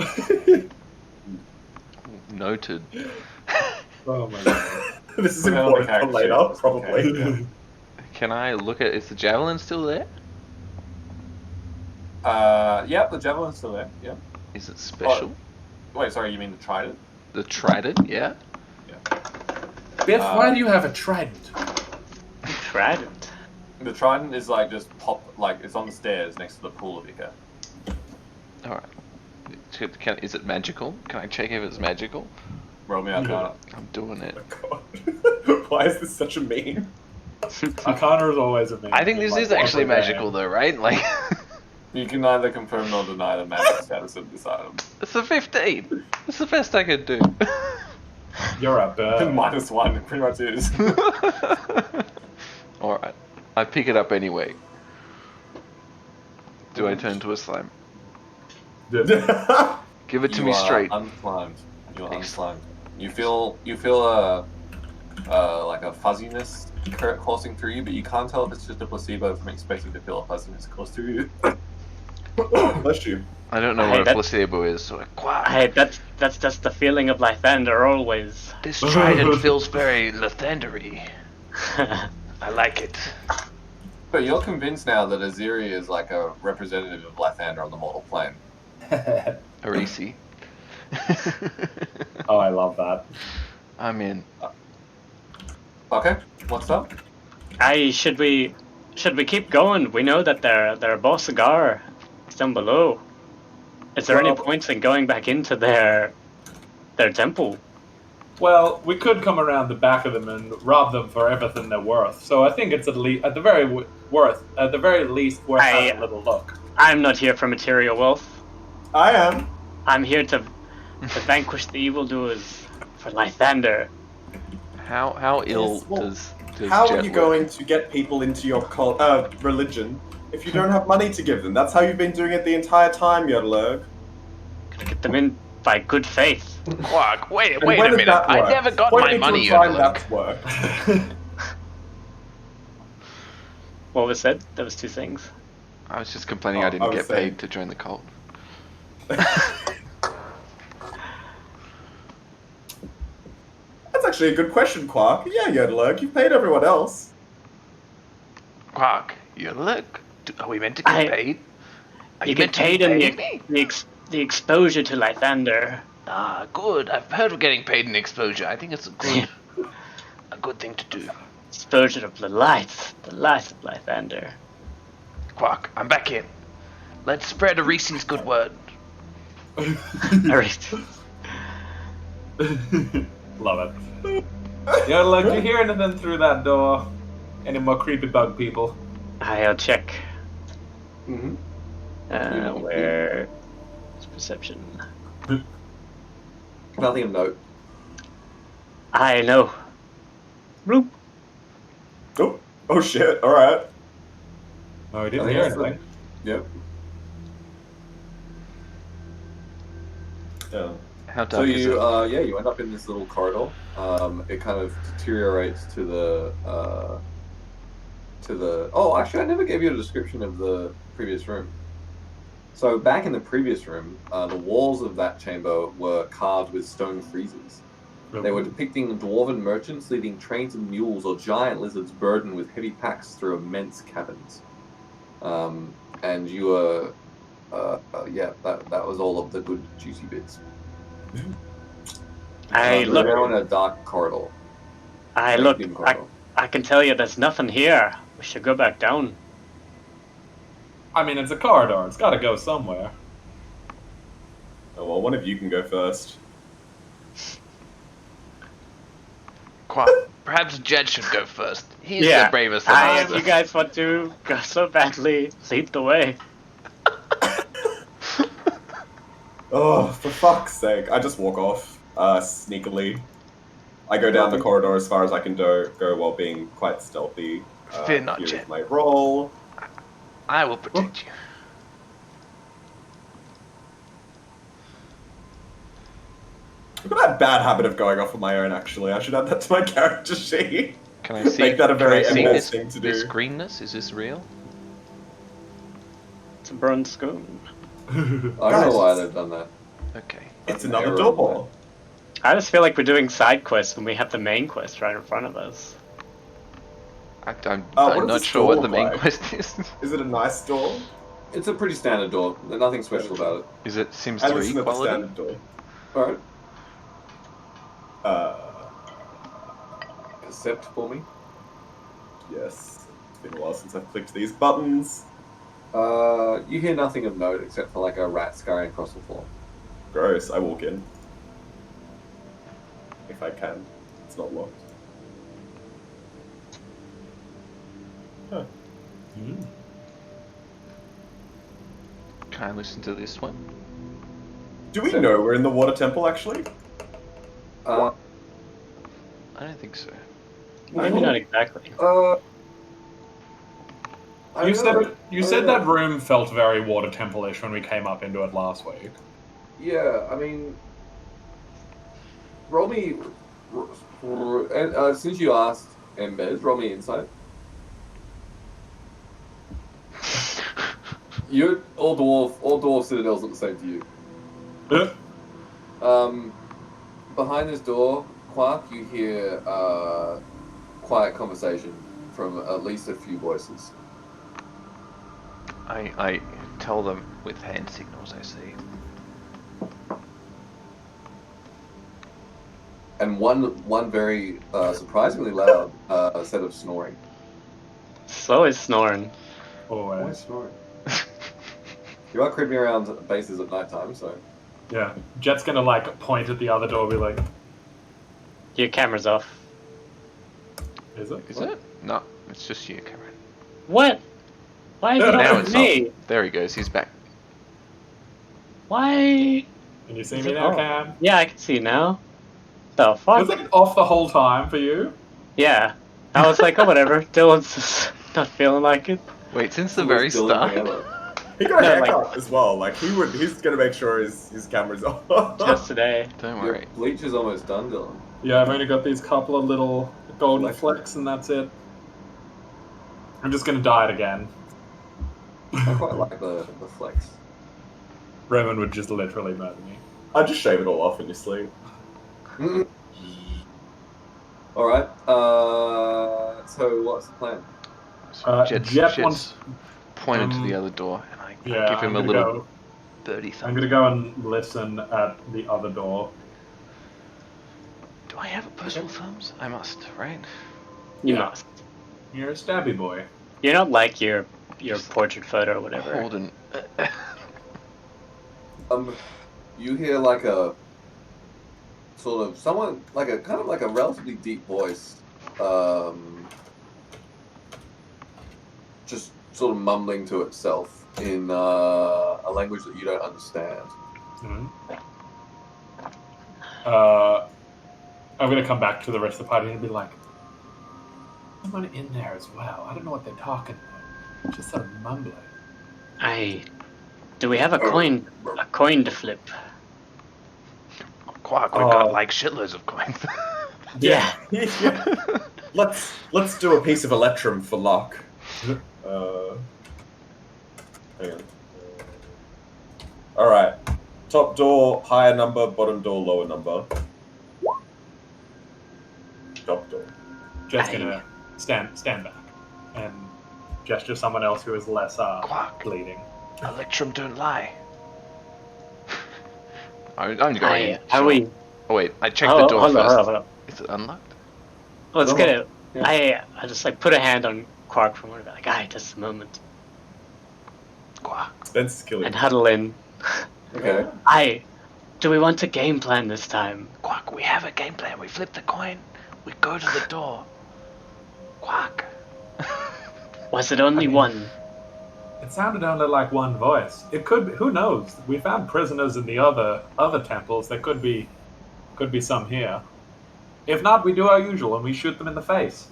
Noted. Oh my god. This is Put it on the important for character later, sheet. probably. Okay. Can I look at? Is the javelin still there? Yeah, the javelin's still there. Yeah. Is it special? Wait, sorry, you mean the trident? The trident, yeah. Biff, why do you have a trident? Trident. The trident is like just like it's on the stairs next to the pool of Ica. All right. Is it magical? Can I check if it's magical? Roll me Arcana. I'm doing it. Oh God. Why is this such a meme? Arcana is always a meme. I think this is actually magical, though, right? Like, You can neither confirm nor deny the magic status of this item. it's a 15. It's the best I could do. You're a bird. -1, it pretty much is. All right. I pick it up anyway. Do I turn to a slime? Give it to me straight. Unclimbed. You're Excellent. unclimbed. You feel like a fuzziness coursing through you, but you can't tell if it's just a placebo from expecting to feel a fuzziness course through you. Bless you. I don't know Hey, what a that- placebo is, so I quack. Hey, that's just the feeling of Lythander always. This trident feels very Lathandery. I like it. But you're convinced now that Aziri is like a representative of Lathander on the mortal plane. Arisi. Oh, I love that. I'm in. Okay, what's up? Should we keep going? We know that their boss Agar is down below. Is there any Well- points in going back into their temple? Well, we could come around the back of them and rob them for everything they're worth. So I think it's at the very least worth having a little look. I'm not here for material wealth. I am. I'm here to vanquish the evildoers for Lythander. How ill Yes, well, does How Jet are you work? going to get people into your religion if you don't have money to give them? That's how you've been doing it the entire time, Yodelurg. Gotta get them in by good faith. Quark, wait And a when did minute. that I work? never got Point my me to money, a time Yodelurg. that's worked. What was said? There was two things. I was just complaining Oh, I didn't I was get saying- paid to join the cult. That's actually a good question, Quark. Yeah, Yodelurg, you've paid everyone else. Quark, Yodelurg, are we meant to get I- paid? Are You meant get to be paid in paying me? the exposure to Lythander. Ah, good. I've heard of getting paid in exposure. I think it's a good thing to do. Exposure of the lights of Lythander. Quark, I'm back in. Let's spread Arisi's good word. Alright. Love it. Yeah, like you hear anything through that door? Any more creepy bug people? I'll check. Mm-hmm. Where is perception? Nothing of note. I know. Bloop. Oh shit, alright. Oh, I I didn't think hear that's the- anything. Yep. Yeah. How So dark is you, it? you end up in this little corridor. It kind of deteriorates to the. Oh, actually, I never gave you a description of the previous room. So back in the previous room, the walls of that chamber were carved with stone friezes. They were depicting dwarven merchants leading trains of mules or giant lizards burdened with heavy packs through immense caverns. And you were, that was all of the good juicy bits. I You're now look. in a dark corridor. I Like look. dim corridor. I can tell you there's nothing here. We should go back down. I mean, it's a corridor. It's got to go somewhere. Oh well, one of you can go first. Quark, perhaps Jed should go first. He's Yeah. the bravest If of you us. guys want to go so badly, lead the way. Oh, for fuck's sake. I just walk off, sneakily. I go down the corridor as far as I can go while being quite stealthy. Fear not, Here's Jet. my roll. I will protect you. I've got that bad habit of going off on my own, actually. I should add that to my character sheet. Can I see? Make that a very can I see Ember this, thing to this do. greenness? Is this real? It's a bronze spoon. I don't Guys, know why they've done that. Okay. It's an another error door. I just feel like we're doing side quests when we have the main quest right in front of us. what I'm does not this sure door what the look main like? quest is. Is it a nice door? It's a pretty standard door. There's nothing special about it. Is it Sims I 3 listen to the quality? standard door. Alright. Uh, Percept for me. yes. It's been a while since I've clicked these buttons. You hear nothing of note except for like a rat scurrying across the floor. Gross. I walk in. If I can. It's not locked. Huh. Can I listen to this one? Do we know we're in the water temple, actually? Uh, I don't think so. Maybe not exactly. You said that room felt very water temple-ish when we came up into it last week. Yeah, I mean, roll me. Since you asked Embez, roll me insight. You all dwarf citadels look the same to you. Behind this door, Quark, you hear quiet conversation from at least a few voices. I tell them with hand signals I see. And one very surprisingly loud set of snoring. So is snoring. Why Always. snoring? You are creeping around bases at night time, so. Yeah. Jet's gonna like point at the other door and be like, Your camera's off. is it? Is it? No, it's just you, Cameron. What? Why is it Now on it's me? off. There he goes. He's back. Why? Can you see Is me it now, off? Cam? Yeah, I can see now. The fuck? Was it off the whole time for you? Yeah. I was like, oh, whatever. Dylan's just not feeling like it. Wait, since the It's very still start. together. He got a No, haircut as well. Like he's gonna make sure his camera's off. Just today. Don't Your worry. bleach is almost done, Dylan. Yeah, I've only got these couple of little golden Flecks. flecks and that's it. I'm just gonna dye it again. I quite like the flex. Roman would just literally murder me. I'll just shave it all off when you sleep. Alright, so what's the plan? Jet's Jet wants. pointed to the um, other door, and I Yeah, give him I'm a gonna little go. birdie I'm thumb. gonna go and listen at the other door. Do I have a personal thumbs? I must, right? You Yeah. must. You're a stabby boy. You're not like your portrait photo or whatever. Holden. You hear like a sort of someone like a kind of like a relatively deep voice, just sort of mumbling to itself in a language that you don't understand. Mhm. I'm gonna come back to the rest of the party and be like, someone in there as well. I don't know what they're talking about. Just sort of mumbling. Do we have a coin to flip? Quark, we've got like shitloads of coins. Yeah. Yeah. Let's do a piece of Electrum for luck. Hang on. All right. Top door, higher number. Bottom door, lower number. Top door. Jet's gonna stand back and gesture someone else who is less Quark. bleeding. Electrum don't lie. I'm going in. Are sure. we? Oh wait, I checked the door Hold first. on. Is it unlocked? Let's Oh, get it. yeah. I just like put a hand on Quark for a moment, like, just a moment, Quark. Spencer's killing. and huddle in. Okay. Do we want a game plan this time? Quark, we have a game plan. We flip the coin. We go to the door. Quark. Was it only I mean- one? It sounded only like one voice. It could be, who knows? We found prisoners in the other temples. There could be some here. If not, we do our usual and we shoot them in the face.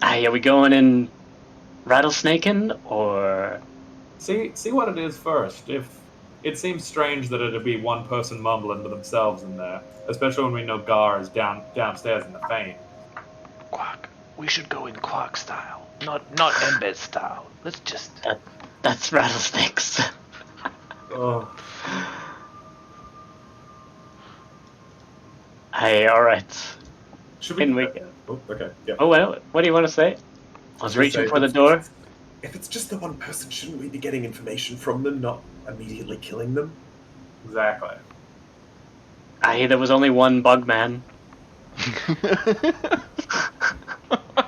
Are we going in rattlesnaking or? See what it is first. If it seems strange that it'd be one person mumbling to themselves in there, especially when we know Gar is downstairs in the fane. Quack. We should go in Quack style, not Embed style. Let's just. That's rattlesnakes. Oh. Hey, all right. Should we? In we. Oh, okay. Yeah. Oh well. What do you want to say? I was reaching for the door. If it's just the one person, shouldn't we be getting information from them, not immediately killing them? Exactly. There was only one bug man.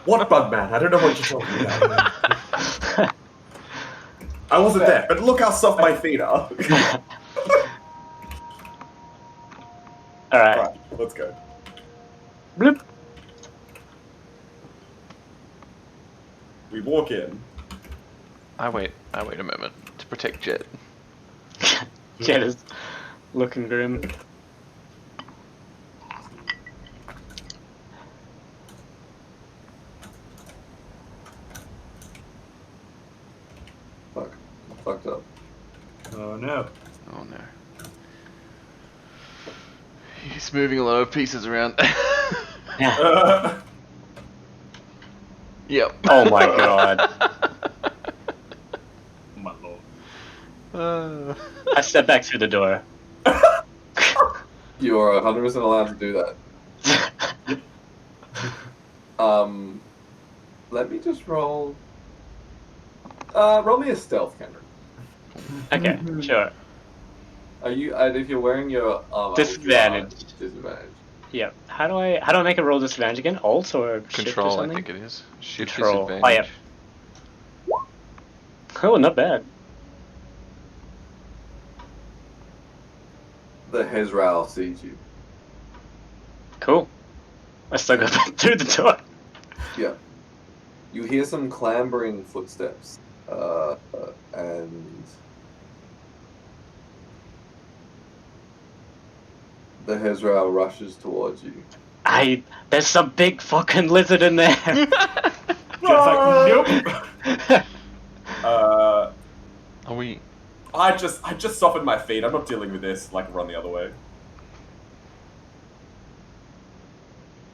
What bug man? I don't know what you're talking about. I wasn't there, but look how soft my feet are. All right. Right, let's go. Bloop. We walk in. I wait a moment to protect Jet. Jet is looking grim. Fuck. Fucked up. Oh no. Oh no. He's moving a lot of pieces around. Yeah. Yep. Oh my god. Oh my lord. I step back through the door. You are 100% allowed to do that. Let me just roll. Roll me a stealth, Cameron. Okay, sure. Are you? If you're wearing your armor, Disadvantage. Disadvantage. Yep. How do I make a roll disadvantage again? Alt or shift or Control, I something? think it is. Shift Control. disadvantage. Oh, yeah. Oh, not bad. The Hezral sees you. Cool. I still go back through the door. Yeah. You hear some clambering footsteps, and the Hezral rushes towards you. There's some big fucking lizard in there. Just like, nope. Are we? I just softened my feet. I'm not dealing with this. Like, run the other way.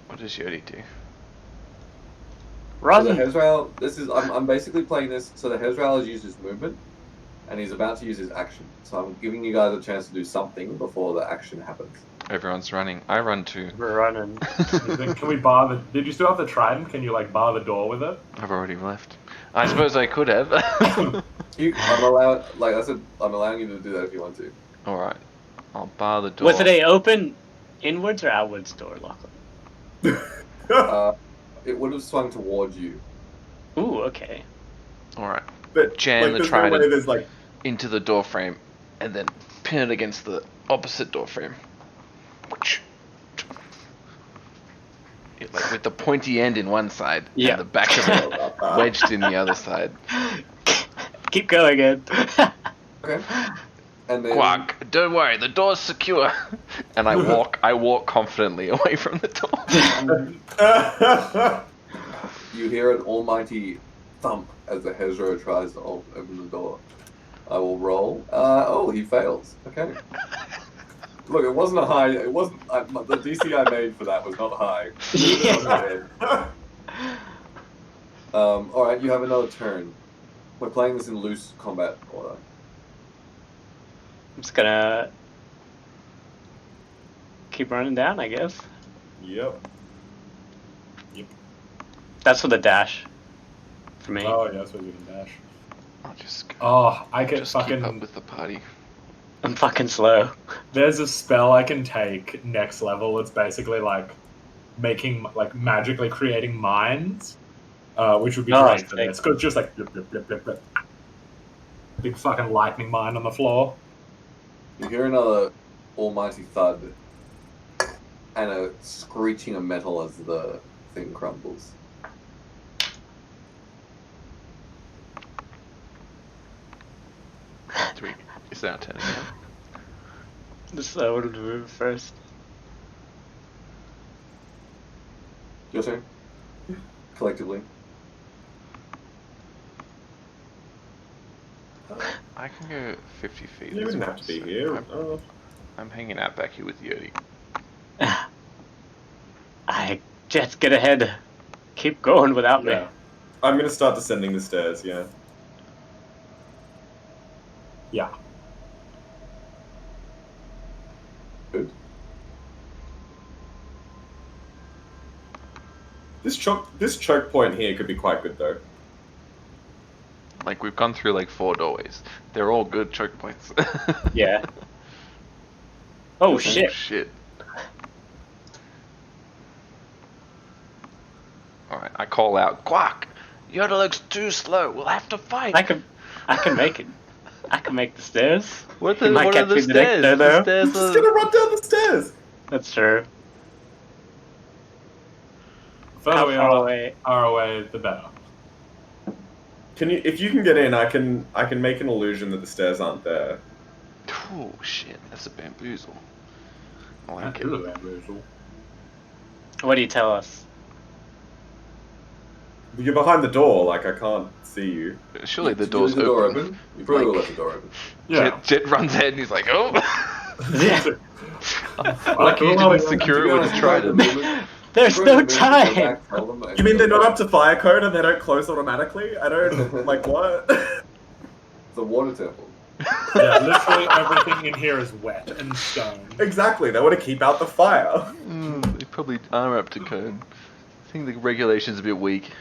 What does Yodi do? So Run. the Hezral, I'm basically playing this, so the Hezral has used his movement, and he's about to use his action. So I'm giving you guys a chance to do something before the action happens. Everyone's running. I run too. We're running. Can we bar the... Did you still have the trident? Can you, like, bar the door with it? I've already left. I suppose I could have. I'm allowing you to do that if you want to. Alright. I'll bar the door. Was it a open inwards or outwards door, Lachlan? It would have swung towards you. Ooh, okay. Alright. But Jam like, the there's no trident. way there's like Into the door frame, and then pin it against the opposite door frame. Like with the pointy end in one side, Yeah. and the back of it wedged in the other side. Keep going, Ed. Okay. And then Quack! Don't worry, the door's secure. And I walk confidently away from the door. you hear an almighty thump as the Hezro tries to open the door. I will roll. He fails. Okay. Look, it wasn't a high. It wasn't. The DC I made for that was not high. All right, you have another turn. We're playing this in loose combat order. I'm just gonna keep running down, I guess. Yep. That's for the dash. For me. Oh yeah, that's what you can dash. I'll just I can keep up fucking... with the party. I'm fucking slow. There's a spell I can take next level. It's basically like magically creating mines, which would be great for sick. this. Cause just like blip, blip, blip, blip, blip. Big fucking lightning mine on the floor. You hear another almighty thud and a screeching of metal as the thing crumbles. Is that turn again? Just I wanted to move first. Your turn. Collectively. I can go 50 feet. You as wouldn't well, have to be so here. I'm hanging out back here with Yodi. I just get ahead. Keep going without me. Yeah. I'm gonna start descending the stairs. Yeah. Yeah. Good. This choke point here could be quite good though. Like, we've gone through like 4 doorways. They're all good choke points. Yeah. Oh Oh, shit. shit. Alright, I call out, Quack! Yoda looks too slow. We'll have to fight. I can make it. I can make the stairs. What You might are catch the me the next stairs? day, The though. stairs I'm just are... gonna run down the stairs. That's true. Further How we far away? are away, the better. If you can get in, I can make an illusion that the stairs aren't there. Oh shit, that's a bamboozle. I like That it. is a bamboozle. What do you tell us? You're behind the door, like I can't see you. Surely the Is door's the door open. open? You probably Like- will let the door open. Yeah. Jet runs ahead and he's like, oh! Like, Like you didn't secure it with a trident. There's no time. You mean they're not up to fire code and they don't close automatically? I don't like what? The water temple. Yeah, literally everything in here is wet and stone. Exactly. They want to keep out the fire. They probably are up to code. I think the regulation's a bit weak.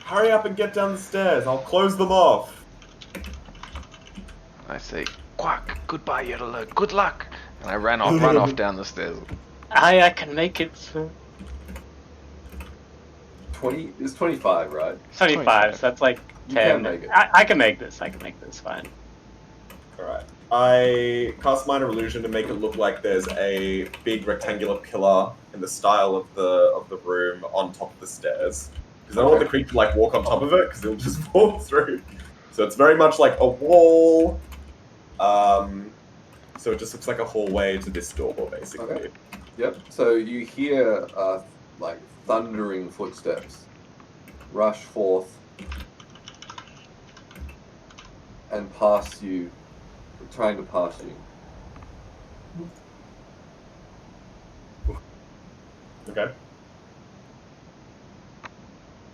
Hurry up and get down the stairs. I'll close them off. I say, Quack, goodbye, Yoda, good luck! And I run off down the stairs. I can make it. 20 is 25, right? 25, so that's like You 10. can make it. I can make this. I can make this fine. Alright. I cast Minor Illusion to make it look like there's a big rectangular pillar in the style of the room on top of the stairs. Because I don't want the creature to like walk on top of it, because it'll just fall through. So it's very much like a wall. So it just looks like a hallway to this door, basically. Okay. Yep. So you hear like thundering footsteps rush forth and pass you, trying to pass you. Okay.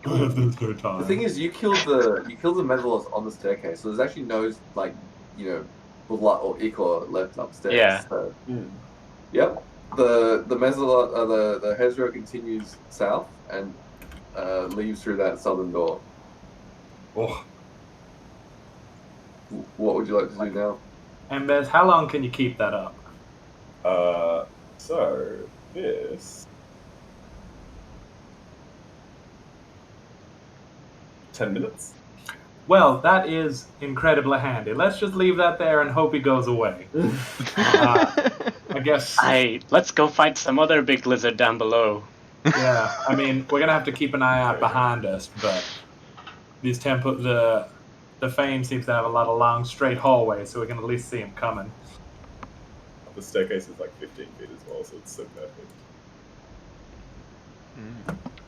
There's no time. The thing is, you killed the Medalos on the staircase, so there's actually no like blood or ichor left upstairs. Yeah. So, yep. The Mezzalot, the Hezro continues south and leaves through that southern door. Oh. What would you like to do now? And Bez, how long can you keep that up? So this 10 minutes. Well, that is incredibly handy. Let's just leave that there and hope he goes away. I guess. Let's go fight some other big lizard down below. Yeah. I mean, we're gonna have to keep an eye out behind us, but these the Fane seems to have a lot of long, straight hallways, so we can at least see him coming. The staircase is like 15 feet as well, so it's so perfect.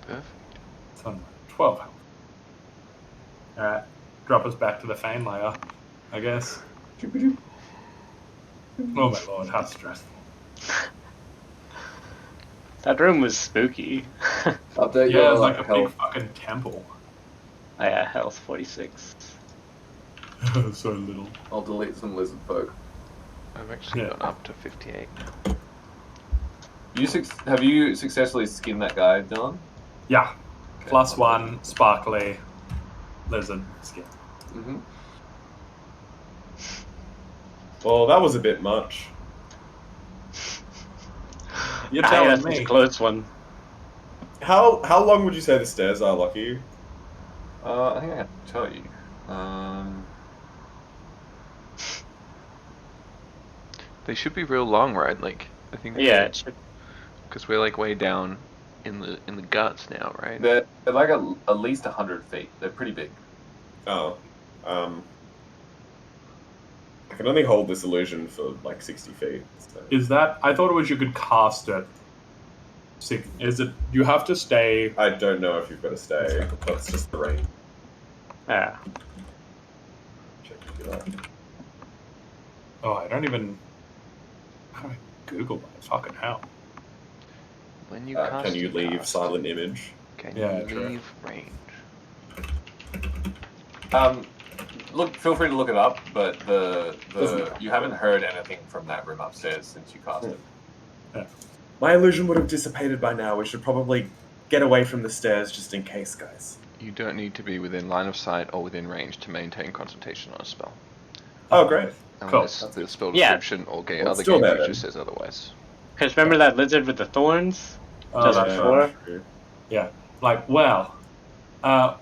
Perfect. So 12 health. Alright. Drop us back to the Fane layer, I guess. Oh my lord, how stressful. That room was spooky. Update Yeah, your it's like a big health. fucking temple. Oh, yeah, health 46. So little. I'll delete some lizard folk. I've actually Yeah. gone up to 58. Have you successfully skinned that guy, Dylan? Yeah. Okay. +1, sparkly, lizard skin. Mm-hmm. Well, that was a bit much. You're That's telling a me. close one. How long would you say the stairs are, Lucky? I think I have to tell you. They should be real long, right? Like, I think. Yeah, it should. Because we're like way down in the guts now, right? They're like at least 100 feet. They're pretty big. Oh. I can only hold this illusion for like 60 feet. So. Is that? I thought it was you could cast it. Is it? You have to stay. I don't know if you've got to stay. That's just the range. Yeah. Check if you like. Oh, I don't even. How do I Google that? Fucking hell. When you Can you leave cast, silent image? Can Yeah, you true. leave range? Look, feel free to look it up, but you haven't heard anything from that room upstairs since you cast it. My illusion would have dissipated by now. We should probably get away from the stairs just in case, guys. You don't need to be within line of sight or within range to maintain concentration on a spell. Oh, great. Unless the spell Yeah. description or Well, other still game there, feature then. says otherwise. Because remember that lizard with the thorns? Oh, Just that's before? right. Yeah. Like, well,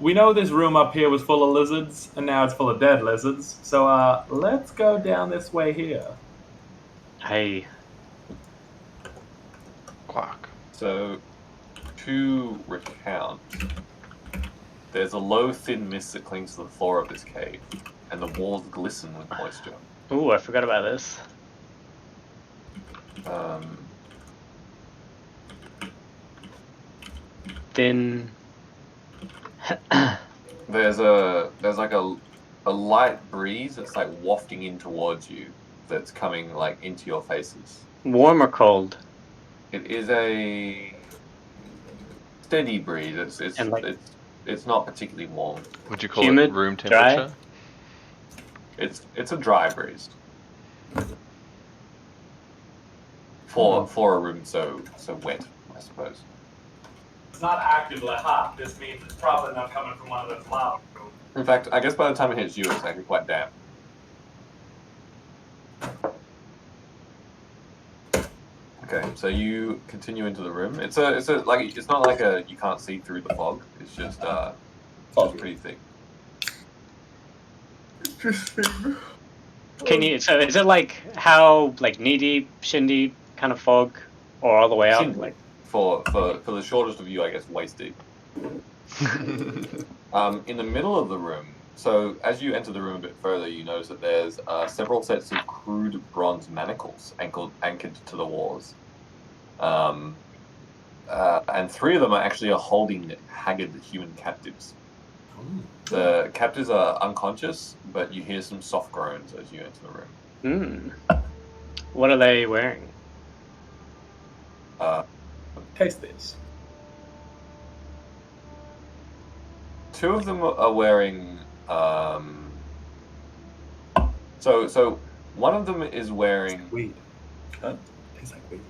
we know this room up here was full of lizards, and now it's full of dead lizards. So, let's go down this way here. Hey. Quark. So, to recount, there's a low, thin mist that clings to the floor of this cave, and the walls glisten with moisture. Ooh, I forgot about this. Thin. There's like a light breeze that's like wafting in towards you, that's coming like into your faces. Warm or cold? It is a steady breeze. And, like- It's not particularly warm. Would you call Humid, it room dry? temperature? It's a dry breeze. For a room so wet, I suppose. It's not actively hot. This means it's probably not coming from one of those lava rooms. In fact, I guess by the time it hits you, it's actually quite damp. Okay, so you continue into the room. It's not like you can't see through the fog. It's just it's pretty thick. Can you? So is it like how like knee deep, shin deep kind of fog, or all the way up? Shin deep. Like For the shortest of you, I guess waist deep. In the middle of the room, so as you enter the room a bit further, you notice that there's several sets of crude bronze manacles anchored to the walls. And three of them are actually holding haggard human captives. The captives are unconscious, but you hear some soft groans as you enter the room. What are they wearing? Taste this. Two of them are wearing. So one of them is wearing. Weed. Tastes like weed.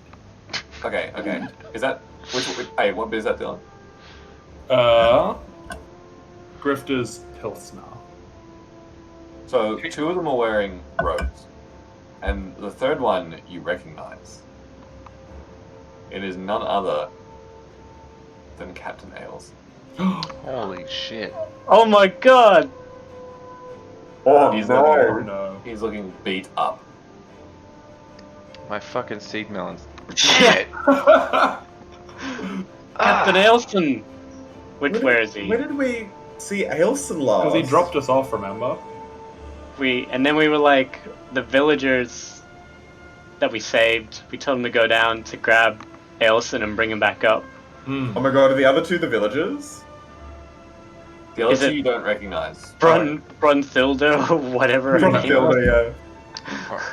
Okay. Is that which? Hey, what bit is that, Dylan? Grifter's Pilsner. So two of them are wearing robes, and the third one you recognize. It is none other than Captain Ailes. Holy shit. Oh my god! Oh, He's Oh no. He's looking beat up. My fucking seed melons. Shit! Captain Ailson! Where is he? Where did we see Ailson last? Because he dropped us off, remember? And then we were like the villagers that we saved. We told them to go down to grab Ailson and bring him back up. Oh my god, are the other two the villagers? The other Is it- two you don't recognize. Brunthilda, or whatever. her name Brunthilda, was. yeah.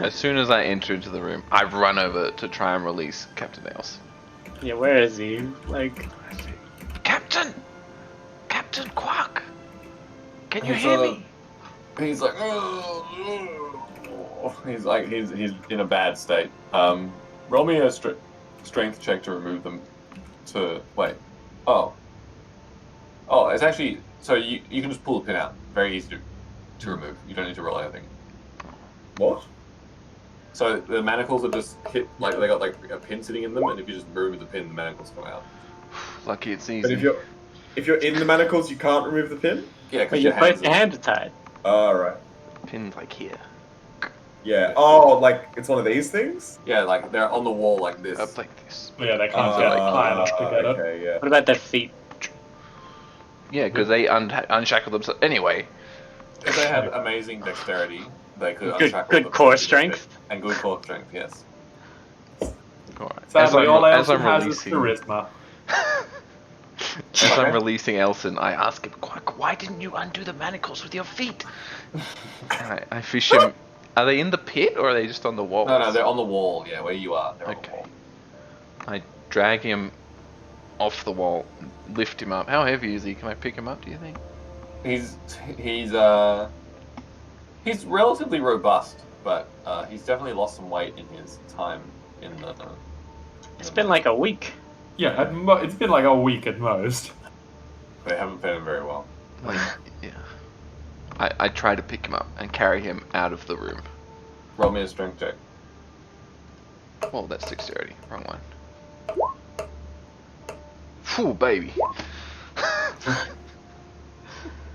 As soon as I enter into the room, I run over to try and release Captain Nails. Yeah, where is he? Like, Captain! Captain Quark! Can you He's, hear me? He's like, he's in a bad state. Roll me a strength check to remove them. Oh, it's actually so you can just pull the pin out. Very easy to remove. You don't need to roll anything. What? So the manacles are just hit like they got like a pin sitting in them, and if you just remove the pin, the manacles come out. Lucky it's easy. But if you're in the manacles, you can't remove the pin? Yeah, but because your your hands. hands are tied. Alright. Pinned like here. Yeah. Oh, like it's one of these things? Yeah, like they're on the wall like this. Up like this. Yeah, they can't get high enough to get up. Okay, yeah. What about their feet? Yeah, because they unshackle themselves. Anyway, If they had amazing dexterity, they could Good unshackle them core and strength. And good core strength, yes. Alright. Sadly, all as Elson I'm has is releasing, charisma. as I'm releasing Elson, I ask him, Quack, why didn't you undo the manacles with your feet? I fish him. Are they in the pit or are they just on the wall? No, they're on the wall. Yeah, where you are. They're on the Okay. wall. I drag him off the wall, lift him up. How heavy is he? Can I pick him up? Do you think? He's relatively robust, but he's definitely lost some weight in his time in the. It's been like a week. Yeah, it's been like a week at most. They haven't fed him very well. Like, yeah. I try to pick him up and carry him out of the room. Roll me a strength check. Oh, that's dexterity. Wrong one. Phew, baby.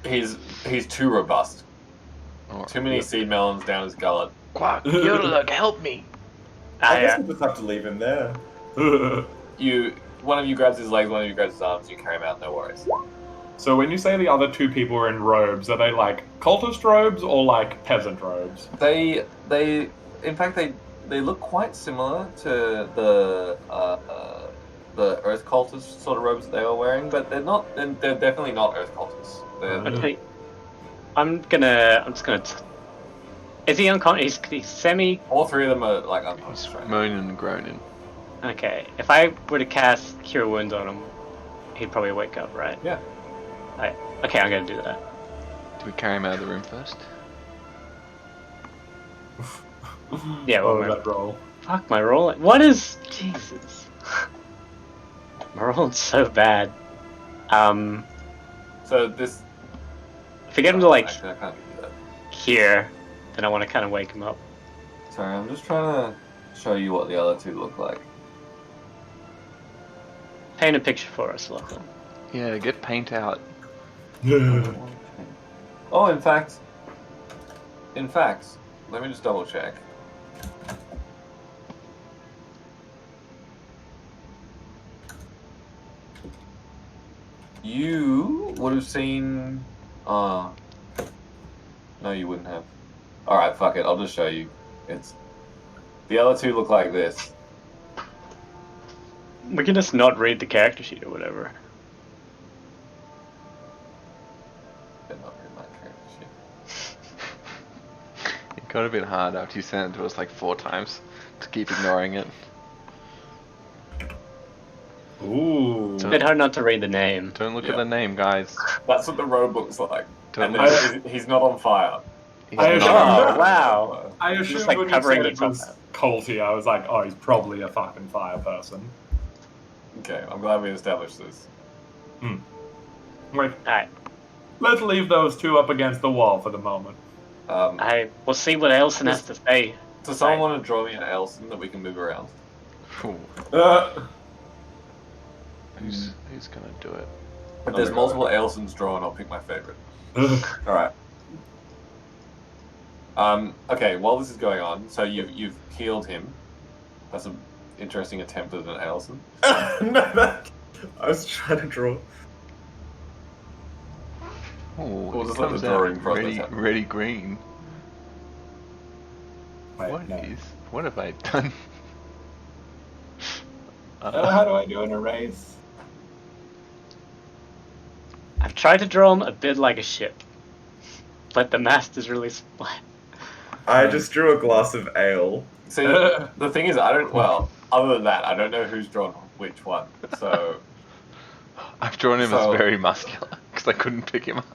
He's too robust. Oh, Too many seed melons down his gullet. Quack, Yodelug, help me. I guess we'll just have to leave him there. One of you grabs his legs, one of you grabs his arms, you carry him out, no worries. So when you say the other two people are in robes, are they like cultist robes or like peasant robes? In fact, they look quite similar to the Earth cultist sort of robes that they were wearing, but they're not. They're definitely not Earth cultists. Okay. I'm just gonna. Is he unconscious? He's semi. All three of them are like unconscious. Right? Moaning and groaning. Okay. If I were to cast Cure Wounds on him, he'd probably wake up, right? Yeah. Okay, I'm gonna do that. Do we carry him out of the room first? Yeah, well, that roll. fuck my roll. What is Jesus? My roll's so bad. So this. If I get him to like Actually, I can't do that. here, then I want to kind of wake him up. Sorry, I'm just trying to show you what the other two look like. Paint a picture for us, Lachlan. Yeah, get paint out. Oh, in fact, let me just double check. You would have seen. No, you wouldn't have. All right, fuck it. I'll just show you. It's the other two look like this. We can just not read the character sheet or whatever. They're not in my character sheet. It got a bit hard after you sent it to us like 4 times to keep ignoring it. Ooh. It's a bit hard not to read the name. Don't look Yeah. at the name, guys. That's what the robe looks like. Don't And look. then he's not on fire. He's I not- assume- Oh, wow. I Just, assumed like, when you covering said it yourself was up. culty, I was like, oh, he's probably a fucking fire person. Okay, I'm glad we established this. Wait, Alright, let's leave those two up against the wall for the moment. we'll see what Elson has to say. Does someone want to draw me an Elson that we can move around? Phew, Uh, who's gonna do it? If there's multiple Elsons drawn, I'll pick my favorite. Alright. Okay, while this is going on, so you've healed him. That's an interesting attempt at an Elson. No, I was trying to draw. Oh, We'll it just let comes the out drawing process ready, happen. ready green. Wait, What no. What have I done? How do I do an erase? I've tried to draw him a bit like a ship, but the mast is really split. I just drew a glass of ale. See, the thing is, other than that, I don't know who's drawn which one. So, I've drawn him So- as very muscular because I couldn't pick him up.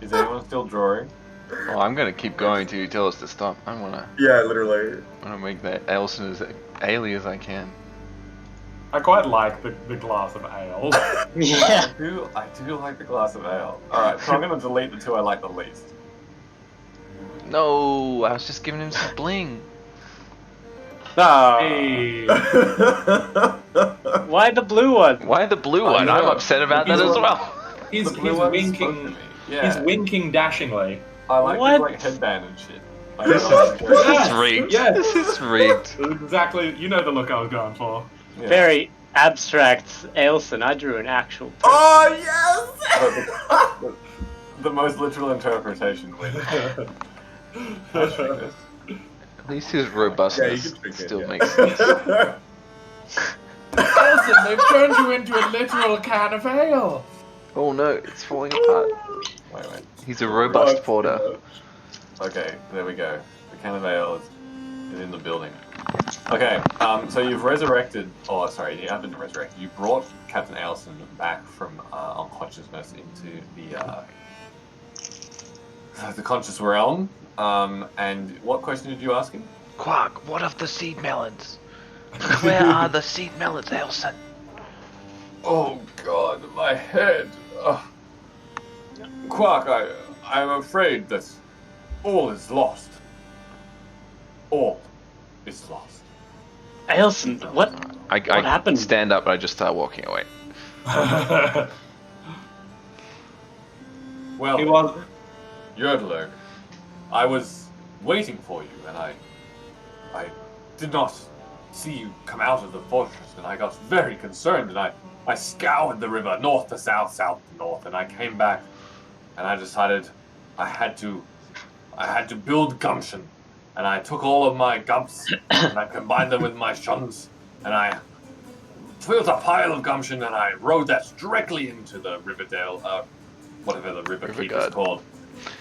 is anyone still drawing? Oh, I'm gonna keep going till you tell us to stop. I wanna Yeah, literally. make that Elson as alien as I can. I quite like the glass of ale. Yeah. I do like the glass of ale. Alright, so I'm going to delete the two I like the least. No, I was just giving him some bling. Oh, Hey. why the blue one? Why the blue I one? I'm know. upset about that He's as a- well. He's The blue one spoke to winking. me. Yeah, He's winking dashingly. I like What? his like headband and shit. Like, This Yes, is rigged. yes. This is rigged. Exactly. You know the look I was going for. yeah. Very abstract Ailson. I drew an actual. Oh, yes! the most literal interpretation wins. Let's drink this. At least his robustness can drink it, still yeah. makes sense. Listen, they've turned you into a literal can of ale. Oh no, it's falling apart. Wait. He's a robust porter. Okay, there we go. The can of ale is in the building. Okay, so you've resurrected, oh sorry, you haven't resurrected. You brought Captain Ailson back from unconsciousness into the conscious realm. And what question did you ask him? Quark, what of the seed melons? Where are the seed melons, Ailson? Oh God, my head. Quark, I'm afraid that all is lost. All is lost. Ailson, what I happened? stand up and I just start walking away. Well, He was. Yodler, I was waiting for you, and I did not see you come out of the fortress, and I got very concerned, and I scoured the river north to south, south to north, and I came back, and I decided I had to build gumption, and I took all of my gumps and I combined them with my shuns, and I built a pile of gumption, and I rode that directly into the Riverdale, whatever the river keep is Riverguard. called.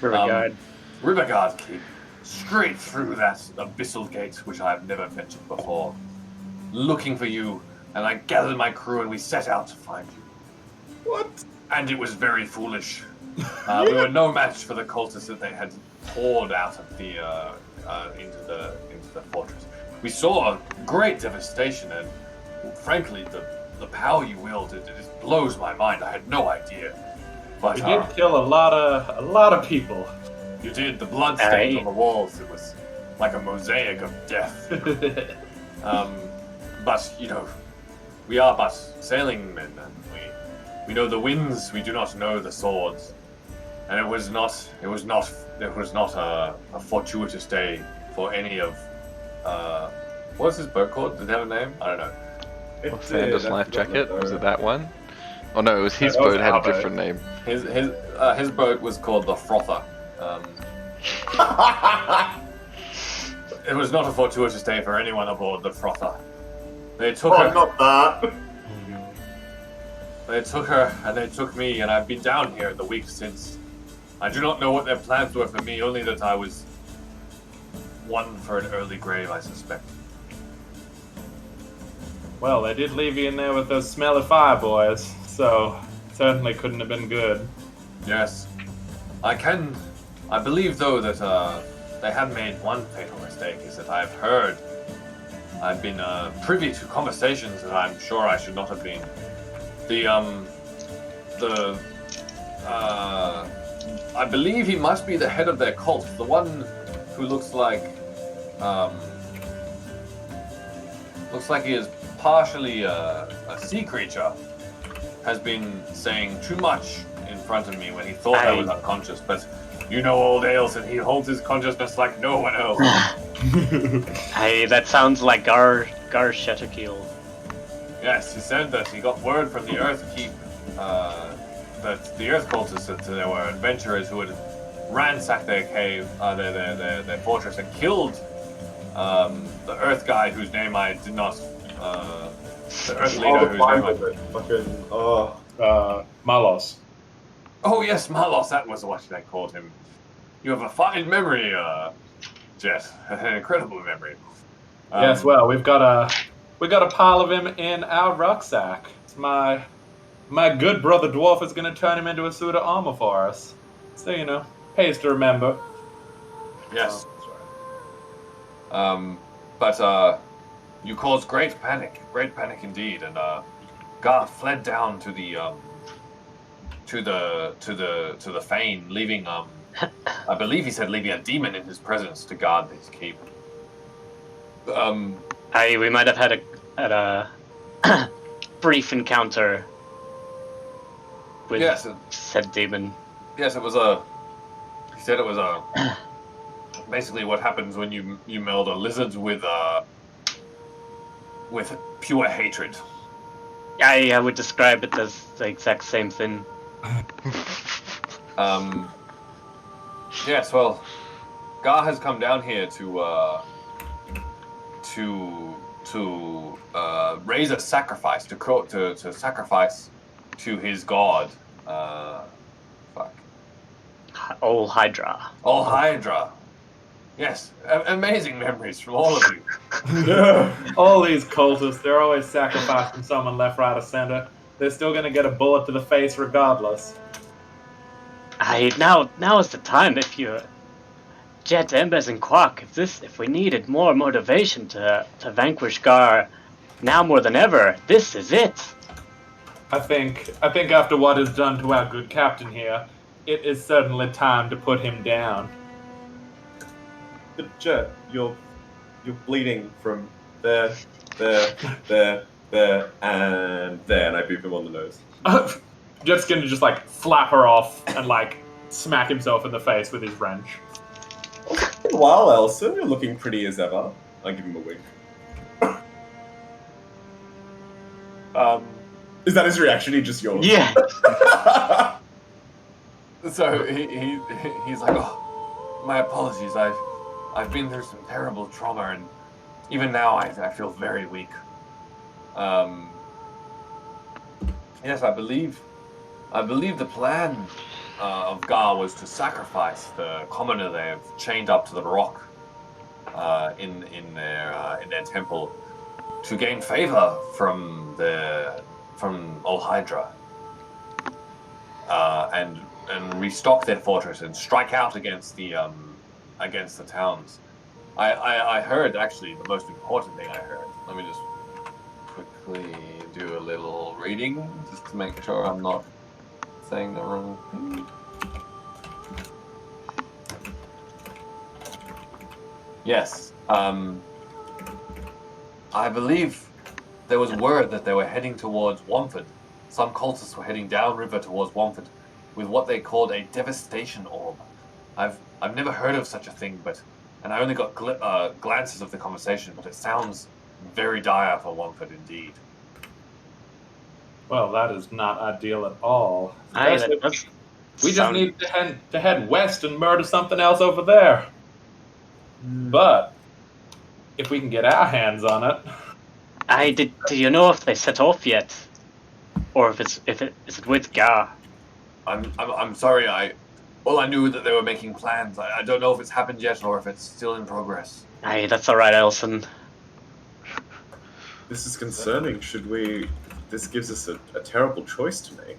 Riverguard. Riverguard Keep, straight through that abyssal gate, which I've never mentioned before, looking for you, and I gathered my crew and we set out to find you. What? And it was very foolish. We were no match for the cultists that they had poured out of the into the fortress. We saw great devastation, and frankly, the power you wield, it just blows my mind. I had no idea. But We did kill a lot of people. you did. The blood stains Aye. on the walls. It was like a mosaic of death. But you know, we are but sailing men, and we know the winds. We do not know the swords. And it was not a fortuitous day for any of. What was his boat called? Did it have a name? I don't know. What's Sanders' life jacket? Was it that one? Oh no, it was his That was boat had a our boat. different name. His boat was called the Frother. It was not a fortuitous day for anyone aboard the Frother. They took Oh, her. not that. They took her, and they took me, and I've been down here the week since. I do not know what their plans were for me, only that I was one for an early grave, I suspect. Well, they did leave you in there with those smelly fire boys, so certainly couldn't have been good. Yes. I believe, though, that they have made one fatal mistake, is that I've been privy to conversations that I'm sure I should not have been. I believe he must be the head of their cult, the one who looks like he is partially a sea creature, has been saying too much in front of me when he thought I was unconscious, but you know old Ailson, he holds his consciousness like no one else. Hey, that sounds like Gar Shetterkeel. Yes, he said that he got word from the Earth Keep that the Earth cultists, that there were adventurers who had ransacked their cave, their fortress, and killed the Earth guy whose name I did not. The Earth leader whose name I. Fucking, Malos. Oh yes, Malos. That was what they called him. You have a fine memory, Jet. An incredible memory. Yes, well, we got a pile of him in our rucksack. It's my good brother dwarf is gonna turn him into a suit of armor for us. So you know, pays to remember. Yes. But you caused great panic indeed, and Garth fled down to the Fane, leaving I believe he said leaving a demon in his presence to guard his keep. Hey, we might have had a brief encounter with Yes, said demon. yes, it was he said it was basically what happens when you meld a lizard with pure hatred. I would describe it as the exact same thing. Yes, well, Gar has come down here to raise a sacrifice, to sacrifice to his god. Fuck. Old Hydra. All Hydra. Yes, amazing memories from all of you. All these cultists, they're always sacrificing someone left, right, or center. They're still gonna get a bullet to the face regardless. Now is the time. If you, Jet, Embers, and Quack, if we needed more motivation to vanquish Gar, now more than ever, this is it. I think after what is done to our good captain here, it is certainly time to put him down. But Jet, you're bleeding from there, and there, and I boop him on the nose. Jet's gonna just like flap her off and like smack himself in the face with his wrench. Wow, Elsa, you're looking pretty as ever. I give him a wink. Is that his reaction? He just yawns. Yeah. So he's like, oh, my apologies. I've been through some terrible trauma, and even now I feel very weak. Yes, I believe the plan of Gar was to sacrifice the commoner they have chained up to the rock in their temple to gain favor from Old Hydra and restock their fortress and strike out against the towns. I heard, actually, the most important thing I heard. Let me just quickly do a little reading just to make sure I'm not saying the wrong thing. Yes, I believe there was word that they were heading towards Womford. Some cultists were heading downriver towards Womford with what they called a devastation orb. I've never heard of such a thing, and I only got glances of the conversation, but it sounds very dire for Womford indeed. Well, that is not ideal at all. Aye, Especially- that does we just sound- need to head west and murder something else over there. But if we can get our hands on it, Do you know if they set off yet, or is it with Gar? I'm sorry. All I knew that they were making plans. I don't know if it's happened yet or if it's still in progress. Aye, that's all right, Elson. This is concerning. Should we... This gives us a terrible choice to make.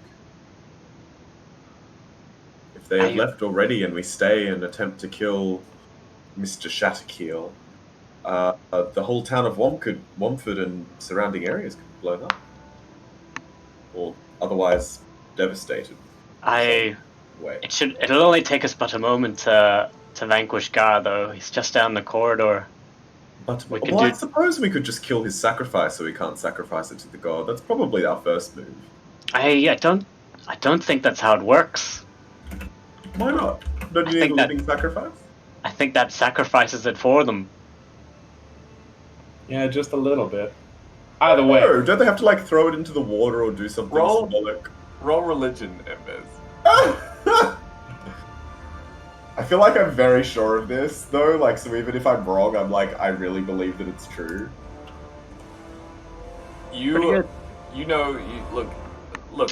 If they have left already and we stay and attempt to kill Mr. Shatterkeel, the whole town of Womford and surrounding areas could be blown up. Or otherwise devastated. It'll only take us but a moment to vanquish Gar, though. He's just down the corridor. But We could I do- suppose we could just kill his sacrifice so we can't sacrifice it to the god. That's probably our first move. I don't think that's how it works. Why not? Don't I you need think a that- living sacrifice? I think that sacrifices it for them. yeah, just a little bit. Either way, No, don't they have to like throw it into the water or do something Roll. symbolic? Roll religion, Embers. I feel like I'm very sure of this, though. Like, so even if I'm wrong, I'm like, I really believe that it's true. Pretty You good. look.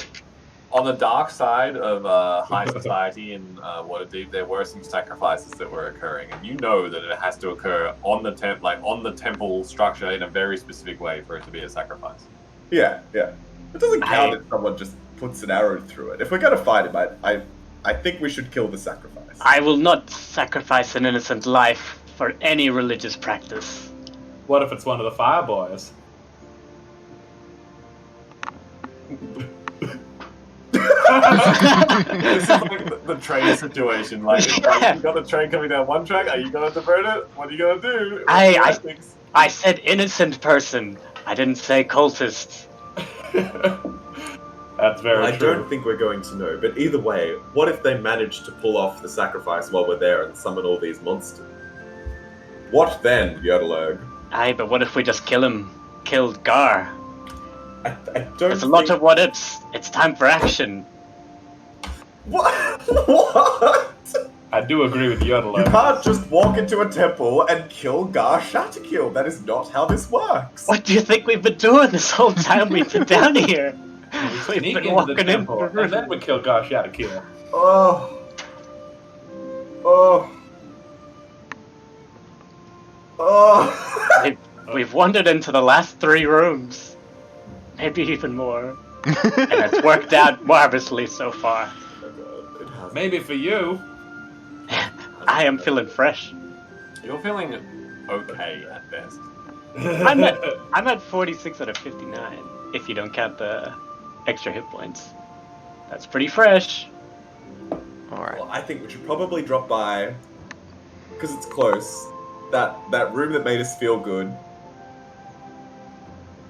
On the dark side of high society in Waterdeep, there were some sacrifices that were occurring, and you know that it has to occur on the temple structure in a very specific way for it to be a sacrifice. Yeah. It doesn't count if someone just puts an arrow through it. If we're gonna fight him, I think we should kill the sacrifice. I will not sacrifice an innocent life for any religious practice. what if it's one of the Fireboys? This is like the train situation. Like, you got the train coming down one track. Are you gonna divert it? What are you gonna do? I said innocent person. I didn't say cultist. That's very I true. don't think we're going to know, but either way, what if they manage to pull off the sacrifice while we're there and summon all these monsters? What then, Yodelerg? Aye, but what if we just killed Gar? I don't There's a lot of what ifs. It's time for action. What? What? I do agree with Yodeler. You can't just walk into a temple and kill Gar Shatakil. That is not how this works. What do you think we've been doing this whole time we've been down here? We We've sneak been into the walking in temple, the room. and then we kill Garshatakir. Oh. Oh. Oh. We've wandered into the last 3 rooms. Maybe even more. And it's worked out marvelously so far. It has. Maybe for you. I am feeling fresh. You're feeling okay at best. I'm at 46 out of 59, if you don't count the extra hit points. That's pretty fresh. Alright. Well, I think we should probably drop by, because it's close, that room that made us feel good,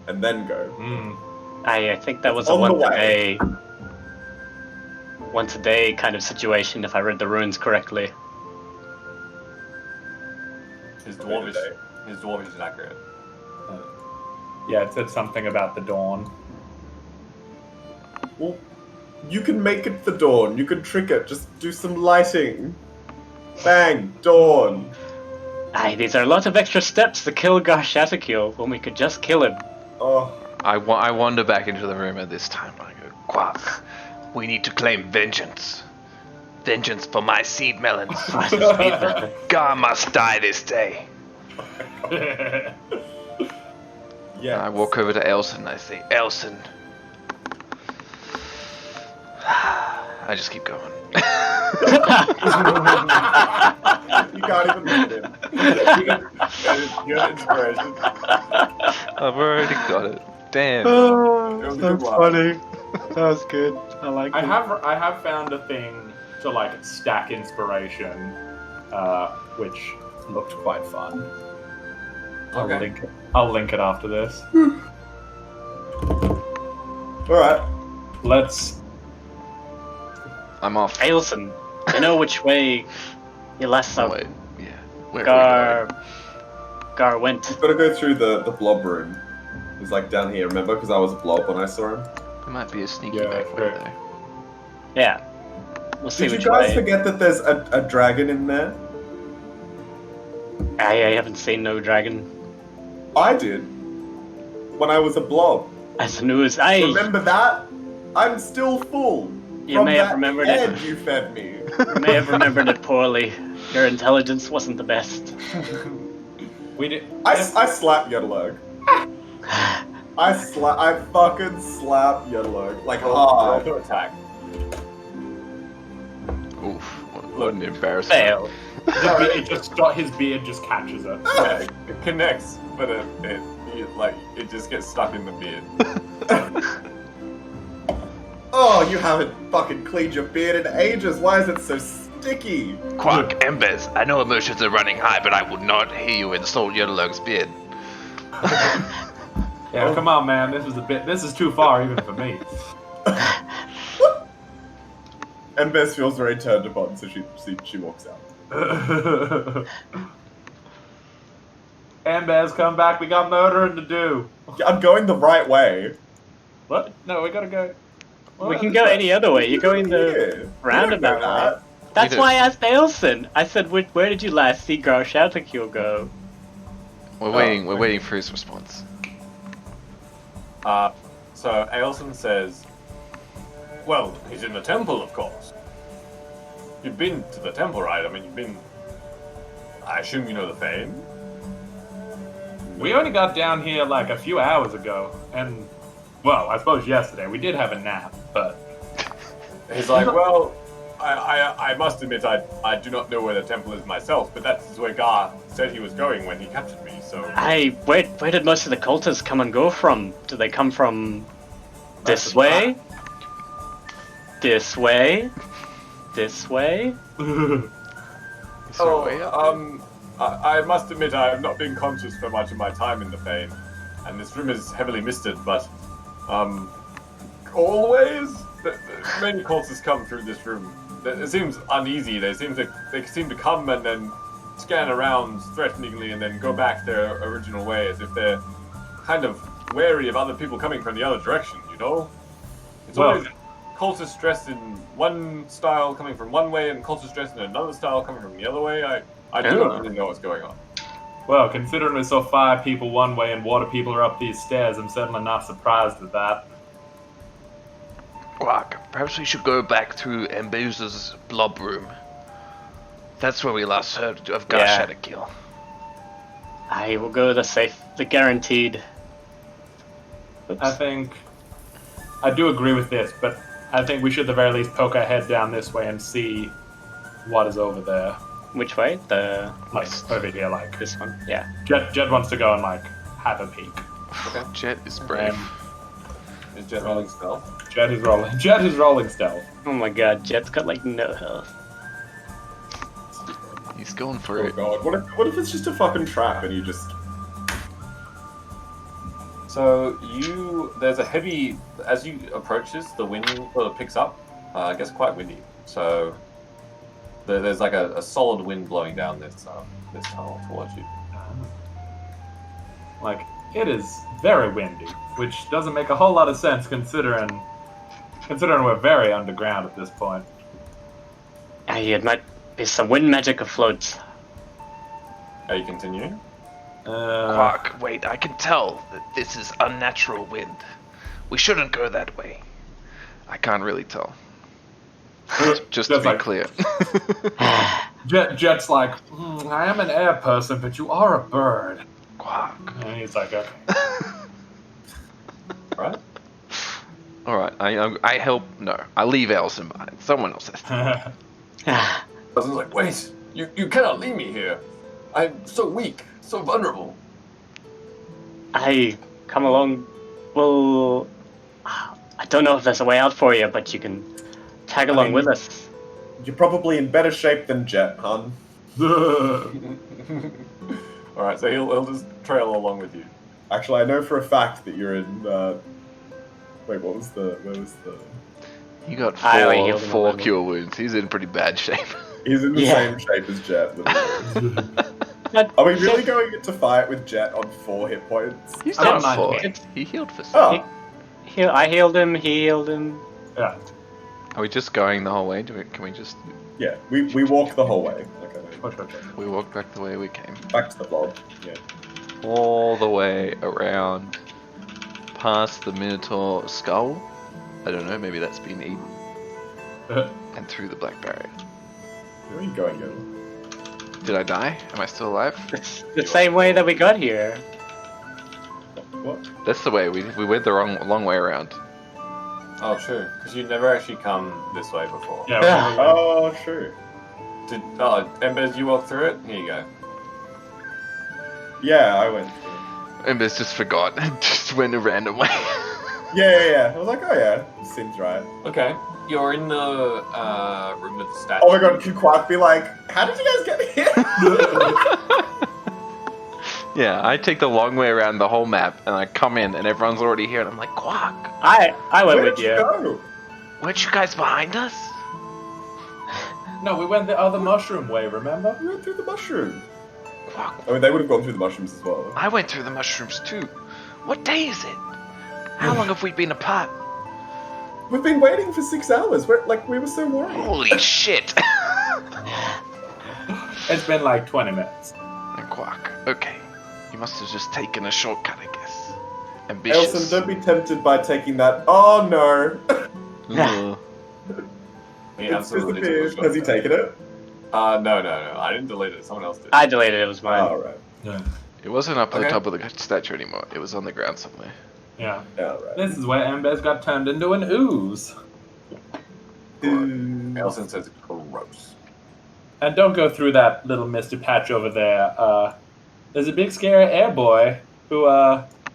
and then go. Mm. I think that was a On the once a day kind of situation, if I read the runes correctly. His dwarvish is accurate. Yeah, it said something about the dawn. Well, you can make it the dawn. You can trick it. Just do some lighting. Bang, dawn. Aye, these are a lot of extra steps to kill Garshatakil when we could just kill him. Oh, I wander back into the room at this time. I go, Quack, we need to claim vengeance. Vengeance for my seed melons. Gar must die this day. yeah. I walk over to Elson and I say, Elson. I just keep going. You can't even look at him. Good inspiration. I've already got it. Damn. Oh, It was a that's good one. funny. That was good. I like I it. have found a thing to like stack inspiration, which looked quite fun. Okay. I'll link it after this. Alright. Let's. I'm off. Ailson, you know which way you last saw Oh, wait. Yeah. Where are Gar went. We've got to go through the blob room. He's like down here, remember? Because I was a blob when I saw him. we going? There might be a sneaky Yeah, back way sure. there. Yeah. We'll see Did you which guys way. forget that there's a dragon in there? I haven't seen no dragon. I did. When I was a blob. As news, I Remember that? I'm still full. You From may have that remembered egg it. you fed me. You may have remembered it poorly. Your intelligence wasn't the best. We did. I slap Yodelerg. I fucking slap Yodelerg. Like hard. Auto attack. Oof. What an embarrassment. Fail. His beard just catches it. Yeah, it connects, but it just gets stuck in the beard. Oh, you haven't fucking cleaned your beard in ages. Why is it so sticky? Quack, Embers, I know emotions are running high, but I would not hear you insult Yodelerg's beard. Yeah, come on, man. This is too far even for me. And Bess feels very turned upon, so she walks out. Ambaz, come back. We got murdering to do. Yeah, I'm going the right way. What? No, we gotta go. We can go any other way. You're going the Yeah. roundabout You don't know way. that. That's Neither. why I asked Ailson. I said, where did you last see Garshatakil go? We're waiting for his response. So Ailson says, well, he's in the temple, of course. You've been to the temple, right? I mean, I assume you know the Fane? We only got down here like a few hours ago, and well, I suppose yesterday we did have a nap, but He's like, well, I must admit I do not know where the temple is myself, but that's where Gar said he was going when he captured me, so... Where did most of the cultists come and go from? Do they come from this That's way? This way? This way? Is there a way up? I must admit I have not been conscious for much of my time in the Fane, and this room is heavily misted, but, always? Many cultists come through this room. It seems uneasy. They seem to come and then scan around threateningly and then go back their original way as if they're kind of wary of other people coming from the other direction, you know? It's Well, always cultists dressed in one style coming from one way and cultists dressed in another style coming from the other way. I don't really know what's going on. Well, considering we saw 5 people one way and water people are up these stairs, I'm certainly not surprised at that. Quack, perhaps we should go back to Ambose's blob room. That's where we last heard of Garshadakil. I will go the guaranteed. Oops. I do agree with this, but I think we should at the very least poke our head down this way and see what is over there. Which way? The Like, over here, like. this one. Yeah. Jet wants to go and, like, have a peek. Okay. Jet is brave. Is Jet rolling stealth? Jet is rolling stealth. Oh my god, Jet's got like no health. He's going for Oh it. god, what if it's just a fucking trap and you just... So there's a heavy, as you approach this, the wind picks up. It gets quite windy. So there's like a solid wind blowing down this tunnel towards you. Like, it is very windy, which doesn't make a whole lot of sense considering we're very underground at this point. It might be some wind magic afloat. Are you continuing? Quack, wait, I can tell that this is unnatural wind. We shouldn't go that way. I can't really tell. Just to Just be like- clear. Jet's like, I am an air person, but you are a bird. Quack. And he's like, okay. Right? Alright, I help. No, I leave Elson behind. Someone else has to. Elsin's like, wait, you cannot leave me here. I'm so weak, so vulnerable. I come along. Well, I don't know if there's a way out for you, but you can tag along with us. You're probably in better shape than Jet, hun. Alright, so he'll just trail along with you. Actually, I know for a fact that you're in, wait, where was the... He got I already healed him four already. cure wounds. He's in pretty bad shape. He's in the Yeah. same shape as Jet. Are we really going into fight with Jet on 4 hit points? He's I don't not mind four. it. He healed for some. Oh, I healed him. He healed him. Yeah. Are we just going the whole way? Can we just... yeah, we walk the whole way. Okay, Push, push, push. We walk back the way we came. back to the blob. Yeah. All the way around, past the Minotaur skull. I don't know, maybe that's been eaten. And through the black barrier. Where are you going, Gil? Did I die? Am I still alive? It's the same way that we got here. What? That's the way. We went the long way around. Oh, true. Because you never actually come this way before. Yeah. Yeah. Oh, true. Embers, you walk through it? Here you go. Yeah, I went through. Embers just forgot. Just went a random way. Yeah. I was like, oh yeah, this seems right. Okay. You're in the room with the statue. Oh my god, can Quark be like, how did you guys get here? Yeah, I take the long way around the whole map, and I come in, and everyone's already here, and I'm like, Quack, I went Where with did you you. go? weren't you guys behind us? No, we went the other mushroom way, remember? We went through the mushroom. Quack, I mean, they would have gone through the mushrooms as well. I went through the mushrooms too. What day is it? How long have we been apart? We've been waiting for 6 hours. We were so worried. Holy shit! It's been like 20 minutes. And Quack, okay. You must have just taken a shortcut, I guess. Ambitious. Elson, don't be tempted by taking that. Oh no! Ugh. He It's absolutely took a disappeared. shot. Has he taken it? No. I didn't delete it. Someone else did. I deleted it. It was mine. Oh, right. Yeah. It wasn't up at the Okay. top of the statue anymore. It was on the ground somewhere. Yeah. Yeah, right. This is where Embers got turned into an ooze. Ooh. Elson says gross. And don't go through that little misty patch over there. There's a big scary air boy who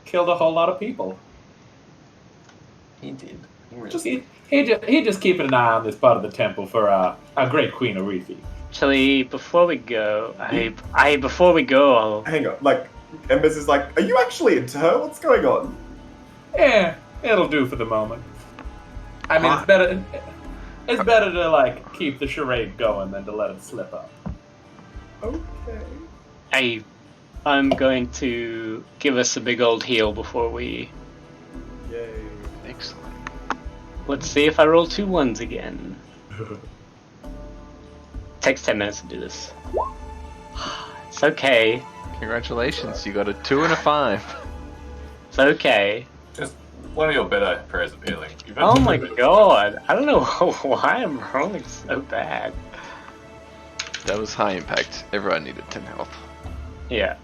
killed a whole lot of people. He did. He really Just did. he just keeping an eye on this part of the temple for our great Queen Arethi. Actually, before we go, I'll Hang on, Embers is like, are you actually into her? What's going on? Yeah, it'll do for the moment. I mean, it's better to keep the charade going than to let it slip up. Okay. I'm going to give us a big old heal before we. Yay. Excellent. let's see if I roll 2 1s again. Takes 10 minutes to do this. It's okay. Congratulations, you got a 2 and a 5. It's okay. Just one of your better prayers of healing. Oh my god. I don't know why I'm rolling so bad. That was high impact. Everyone needed 10 health. Yeah.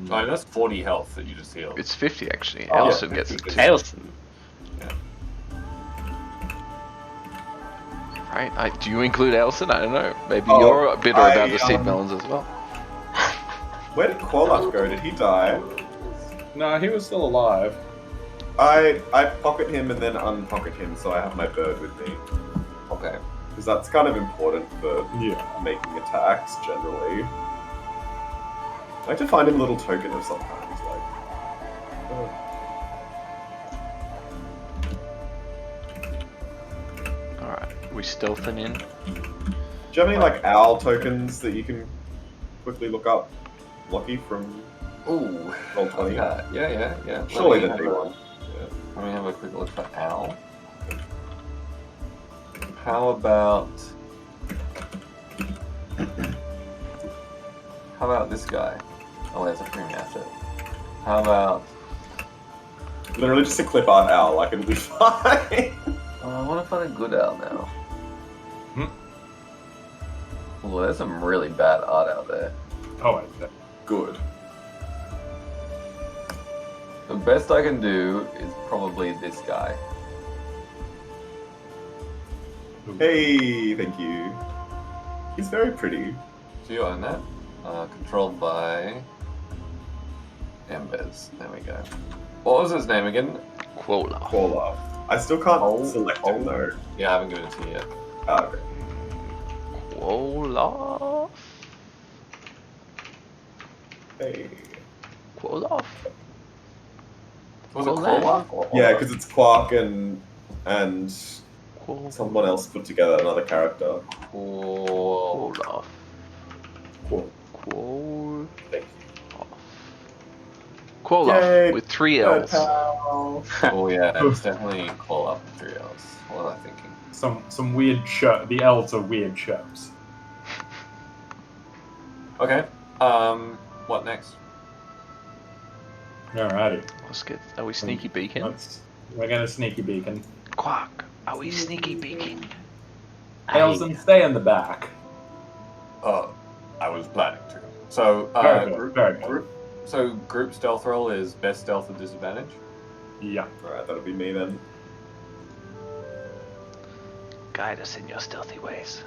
Oh, that's 40 health that you just healed. It's 50 actually. Oh, Elson gets it too. Ailson. Right? Do you include Elson? I don't know. Maybe Oh, you're bitter about the seed melons as well. Where did Quolak go? Did he die? No, he was still alive. I pocket him and then unpocket him, so I have my bird with me. Okay. Because that's kind of important for Yeah. making attacks, generally. I like to find him a little token of some kind. He's like, oh. Alright, we stealthing in. Do you have any, like, owl tokens that you can quickly look up? Lucky from Ooh. Roll 20? Yeah. Surely Let there'd me be have a- one. Let me have a quick look for Owl. How about... How about this guy? Oh, that's a premium asset. How about... Literally just a clip art owl, like, it'll be fine. I want to find a good owl now. Well, there's some really bad art out there. Oh, Good. The best I can do is probably this guy. Hey, thank you. He's very pretty. So you own that. Controlled by... Embers. There we go. What was his name again? Quola. Quolak. I still can't Oh, select him, though. Yeah, I haven't given it to you yet. Ah, okay. Quola. Hey. Quola. Was it Quolak? Quolak? or Yeah, Quolak? because it's Quark and Quola. someone else put together, another character. Quola. Cool. Quola. Thank you. Quola Yay. with 3 L's. Oh yeah, it's definitely Quolak with 3 L's. What am I thinking? some weird show. The elves are weird shows. Okay. What next? Alrighty. Let's get. Are we sneaky beacon? We're gonna sneaky beacon. Quack. Are we sneaky beacon? Elson, stay in the back. I was planning to. So, Very good, very good. group stealth roll is best stealth with disadvantage. Yeah. Alright, that'll be me then. Guide us in your stealthy ways.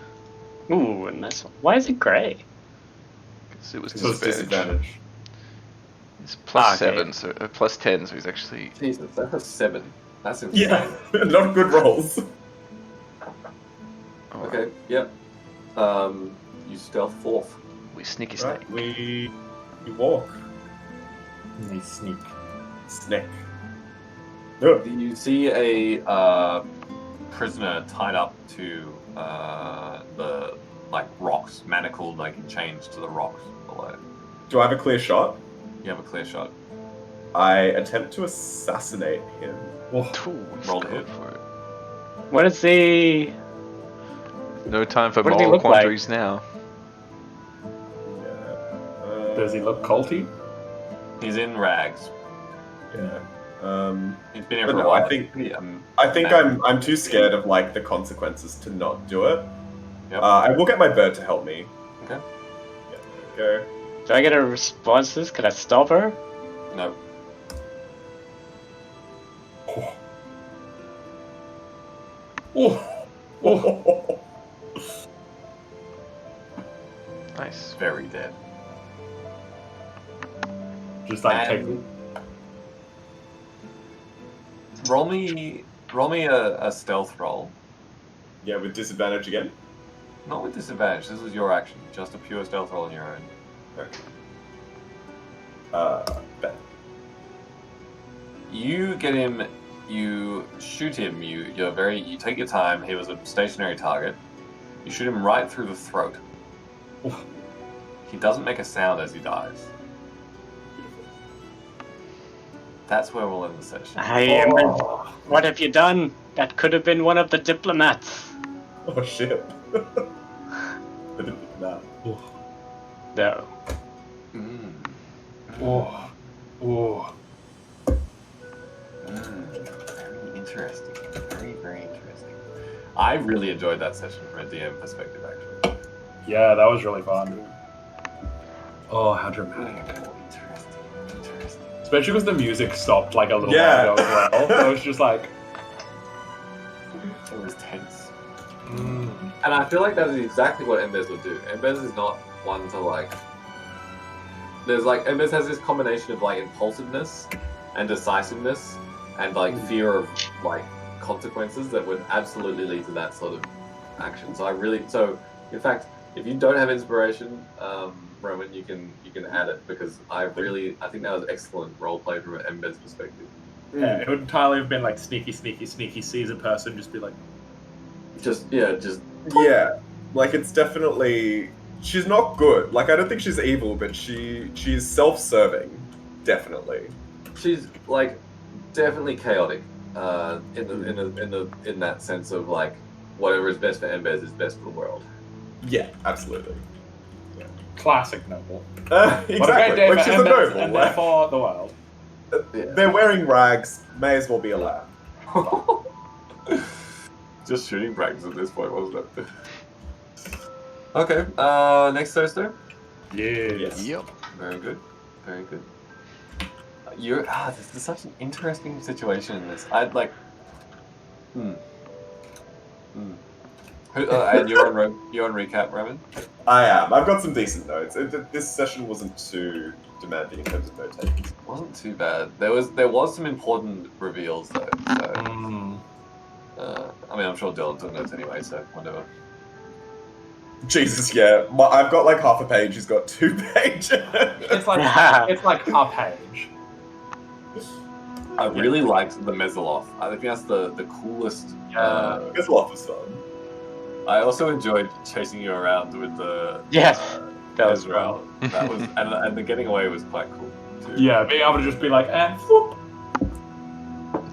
Ooh, nice one. Why is it grey? Because it was So it's disadvantage. disadvantage. It's plus okay. 7, so plus 10, so he's actually. Jesus, that's a 7. That's insane. Yeah, not good rolls. Alright. Okay, yep. You stealth 4th. We sneaky snake. Right, we walk. We sneak. Snake. No. You see a prisoner tied up to the rocks, manacled and chained to the rocks below. Do I have a clear shot? You have a clear shot. I attempt to assassinate him. Ooh, Roll go hit. for it. What is the... No time for What does he moral look like? quandaries now. Yeah. Does he look culty? He's in rags. Yeah. He's been here But for a no, while. I think Man. I'm too scared of the consequences to not do it. Yep. I will get my bird to help me. Okay. Yeah, there you Do I get a response to this? Can I stop her? No. Oh, go. Nice. Very dead. just like take. And roll me a stealth roll. Yeah, with disadvantage again. Not with disadvantage. This is your action. Just a pure stealth roll on your own. Bet. You get him. You shoot him. You take your time. He was a stationary target. You shoot him right through the throat. He doesn't make a sound as he dies. That's where we'll end the session. What have you done? That could have been one of the diplomats. Oh shit. I didn't think of that. No. Mm. Oh. Oh. Very interesting. Very, very interesting. I really enjoyed that session from a DM perspective, actually. Yeah, that was really fun. Oh, how dramatic. Interesting. Especially because the music stopped like a little Yeah. while ago as well. So it was just like, It was tense. mm. And I feel like that is exactly what Embez would do. Embez is not one to like. There's like Embez has this combination of like impulsiveness and decisiveness and like fear of like consequences that would absolutely lead to that sort of action. So in fact, if you don't have inspiration, Roman, you can add it because I think that was excellent role play from an Embez perspective. Yeah, it would entirely have been like sneaky, sees a person, just be like, Yeah, like it's definitely she's not good. Like I don't think she's evil, but she's self-serving, definitely. She's like definitely chaotic in that sense of like whatever is best for Embez is best for the world. Yeah, absolutely. classic noble. Exactly. What a great day Like for she's a Embez noble. and Like, therefore the world. they're wearing rags. May as well be a lab. Just shooting practice at this point, wasn't it? Okay, next Thursday. Yes. Yep. Very good. Very good. This is such an interesting situation in this. I'd like. And you're on recap, Roman. I am. I've got some decent notes. This session wasn't too demanding in terms of note taking. Wasn't too bad. There was some important reveals though. So, I mean, I'm sure Dylan took notes anyway, so whatever. Jesus, yeah. I've got like half a page. He's got 2 pages. It's like a page. I really liked the Mezoloth. I think that's the coolest. It's a lot of fun. I also enjoyed chasing you around with the Yes, that was Ezreal. That was and the getting away was quite cool too. Yeah, being able to just be like, whoop.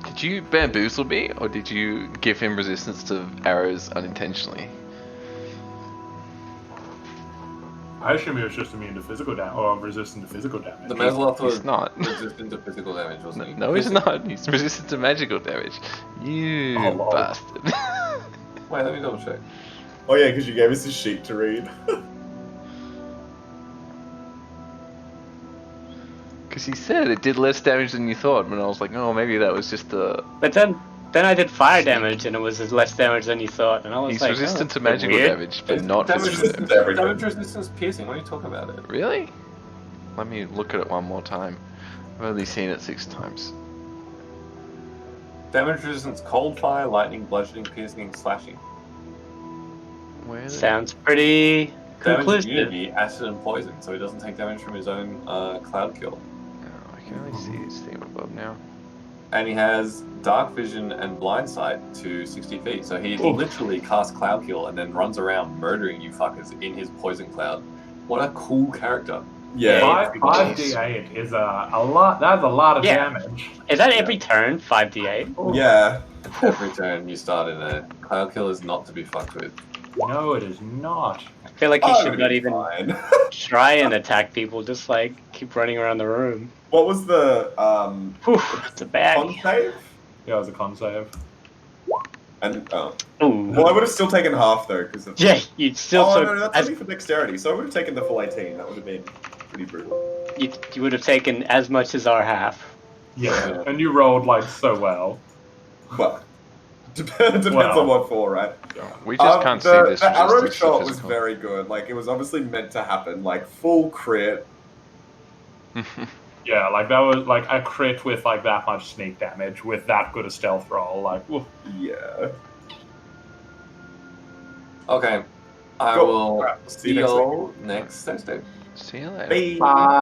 Did you bamboozle me, or did you give him resistance to arrows unintentionally? I assume he was just immune to physical damage, or resistant to physical damage. The Mezoloth was He's not. resistant to physical damage, wasn't he? No, he's not. He's resistant to magical damage. You Oh, lol. bastard. Wait, let me double check. Oh yeah, because you gave us a sheet to read. Because he said it did less damage than you thought, and I was like, oh, maybe that was just the. But then I did fire damage, and it was less damage than you thought, and I was He's like, resistant to that's a bit magical weird. damage, but It's not damage physical resistant damage. to everything. Damage resistance piercing. What are you talking about it? Really? Let me look at it one more time. I've only seen it 6 times. Damage resistance: cold, fire, lightning, bludgeoning, piercing, and slashing. Where? Sounds pretty Damage conclusive. immunity, acid and poison, so he doesn't take damage from his own cloud kill. Oh, I can only see his thing above now. And he has dark vision and blind sight to 60 feet, so he literally casts cloud kill and then runs around murdering you fuckers in his poison cloud. What a cool character! Yeah. 5d8 is a lot. That's a lot of Yeah. damage. Is that every turn, 5d8? Yeah. Every turn you start in a cloud kill is not to be fucked with. No, it is not. I feel like he Oh, should not even fine. try and attack people, just like keep running around the room. What was the Whew, it's a bag. con save? Yeah, it was a con save. And Ooh. well, I would have still taken half though because of. Yeah, you'd still Oh took no, that's as, only for dexterity. So I would have taken the full 18. That would have been pretty brutal. you would have taken as much as our half. Yeah, and you rolled like so well. Well, depends Well. on what for, right? We just can't see this. The arrow resistance to shot was physical. very good. Like it was obviously meant to happen. Like full crit. Yeah, like that was like a crit with like that much sneak damage with that good a stealth roll. Like, woof. Yeah. Okay, I Cool. will Alright, see you all next Thursday. See you later. Bye. Bye.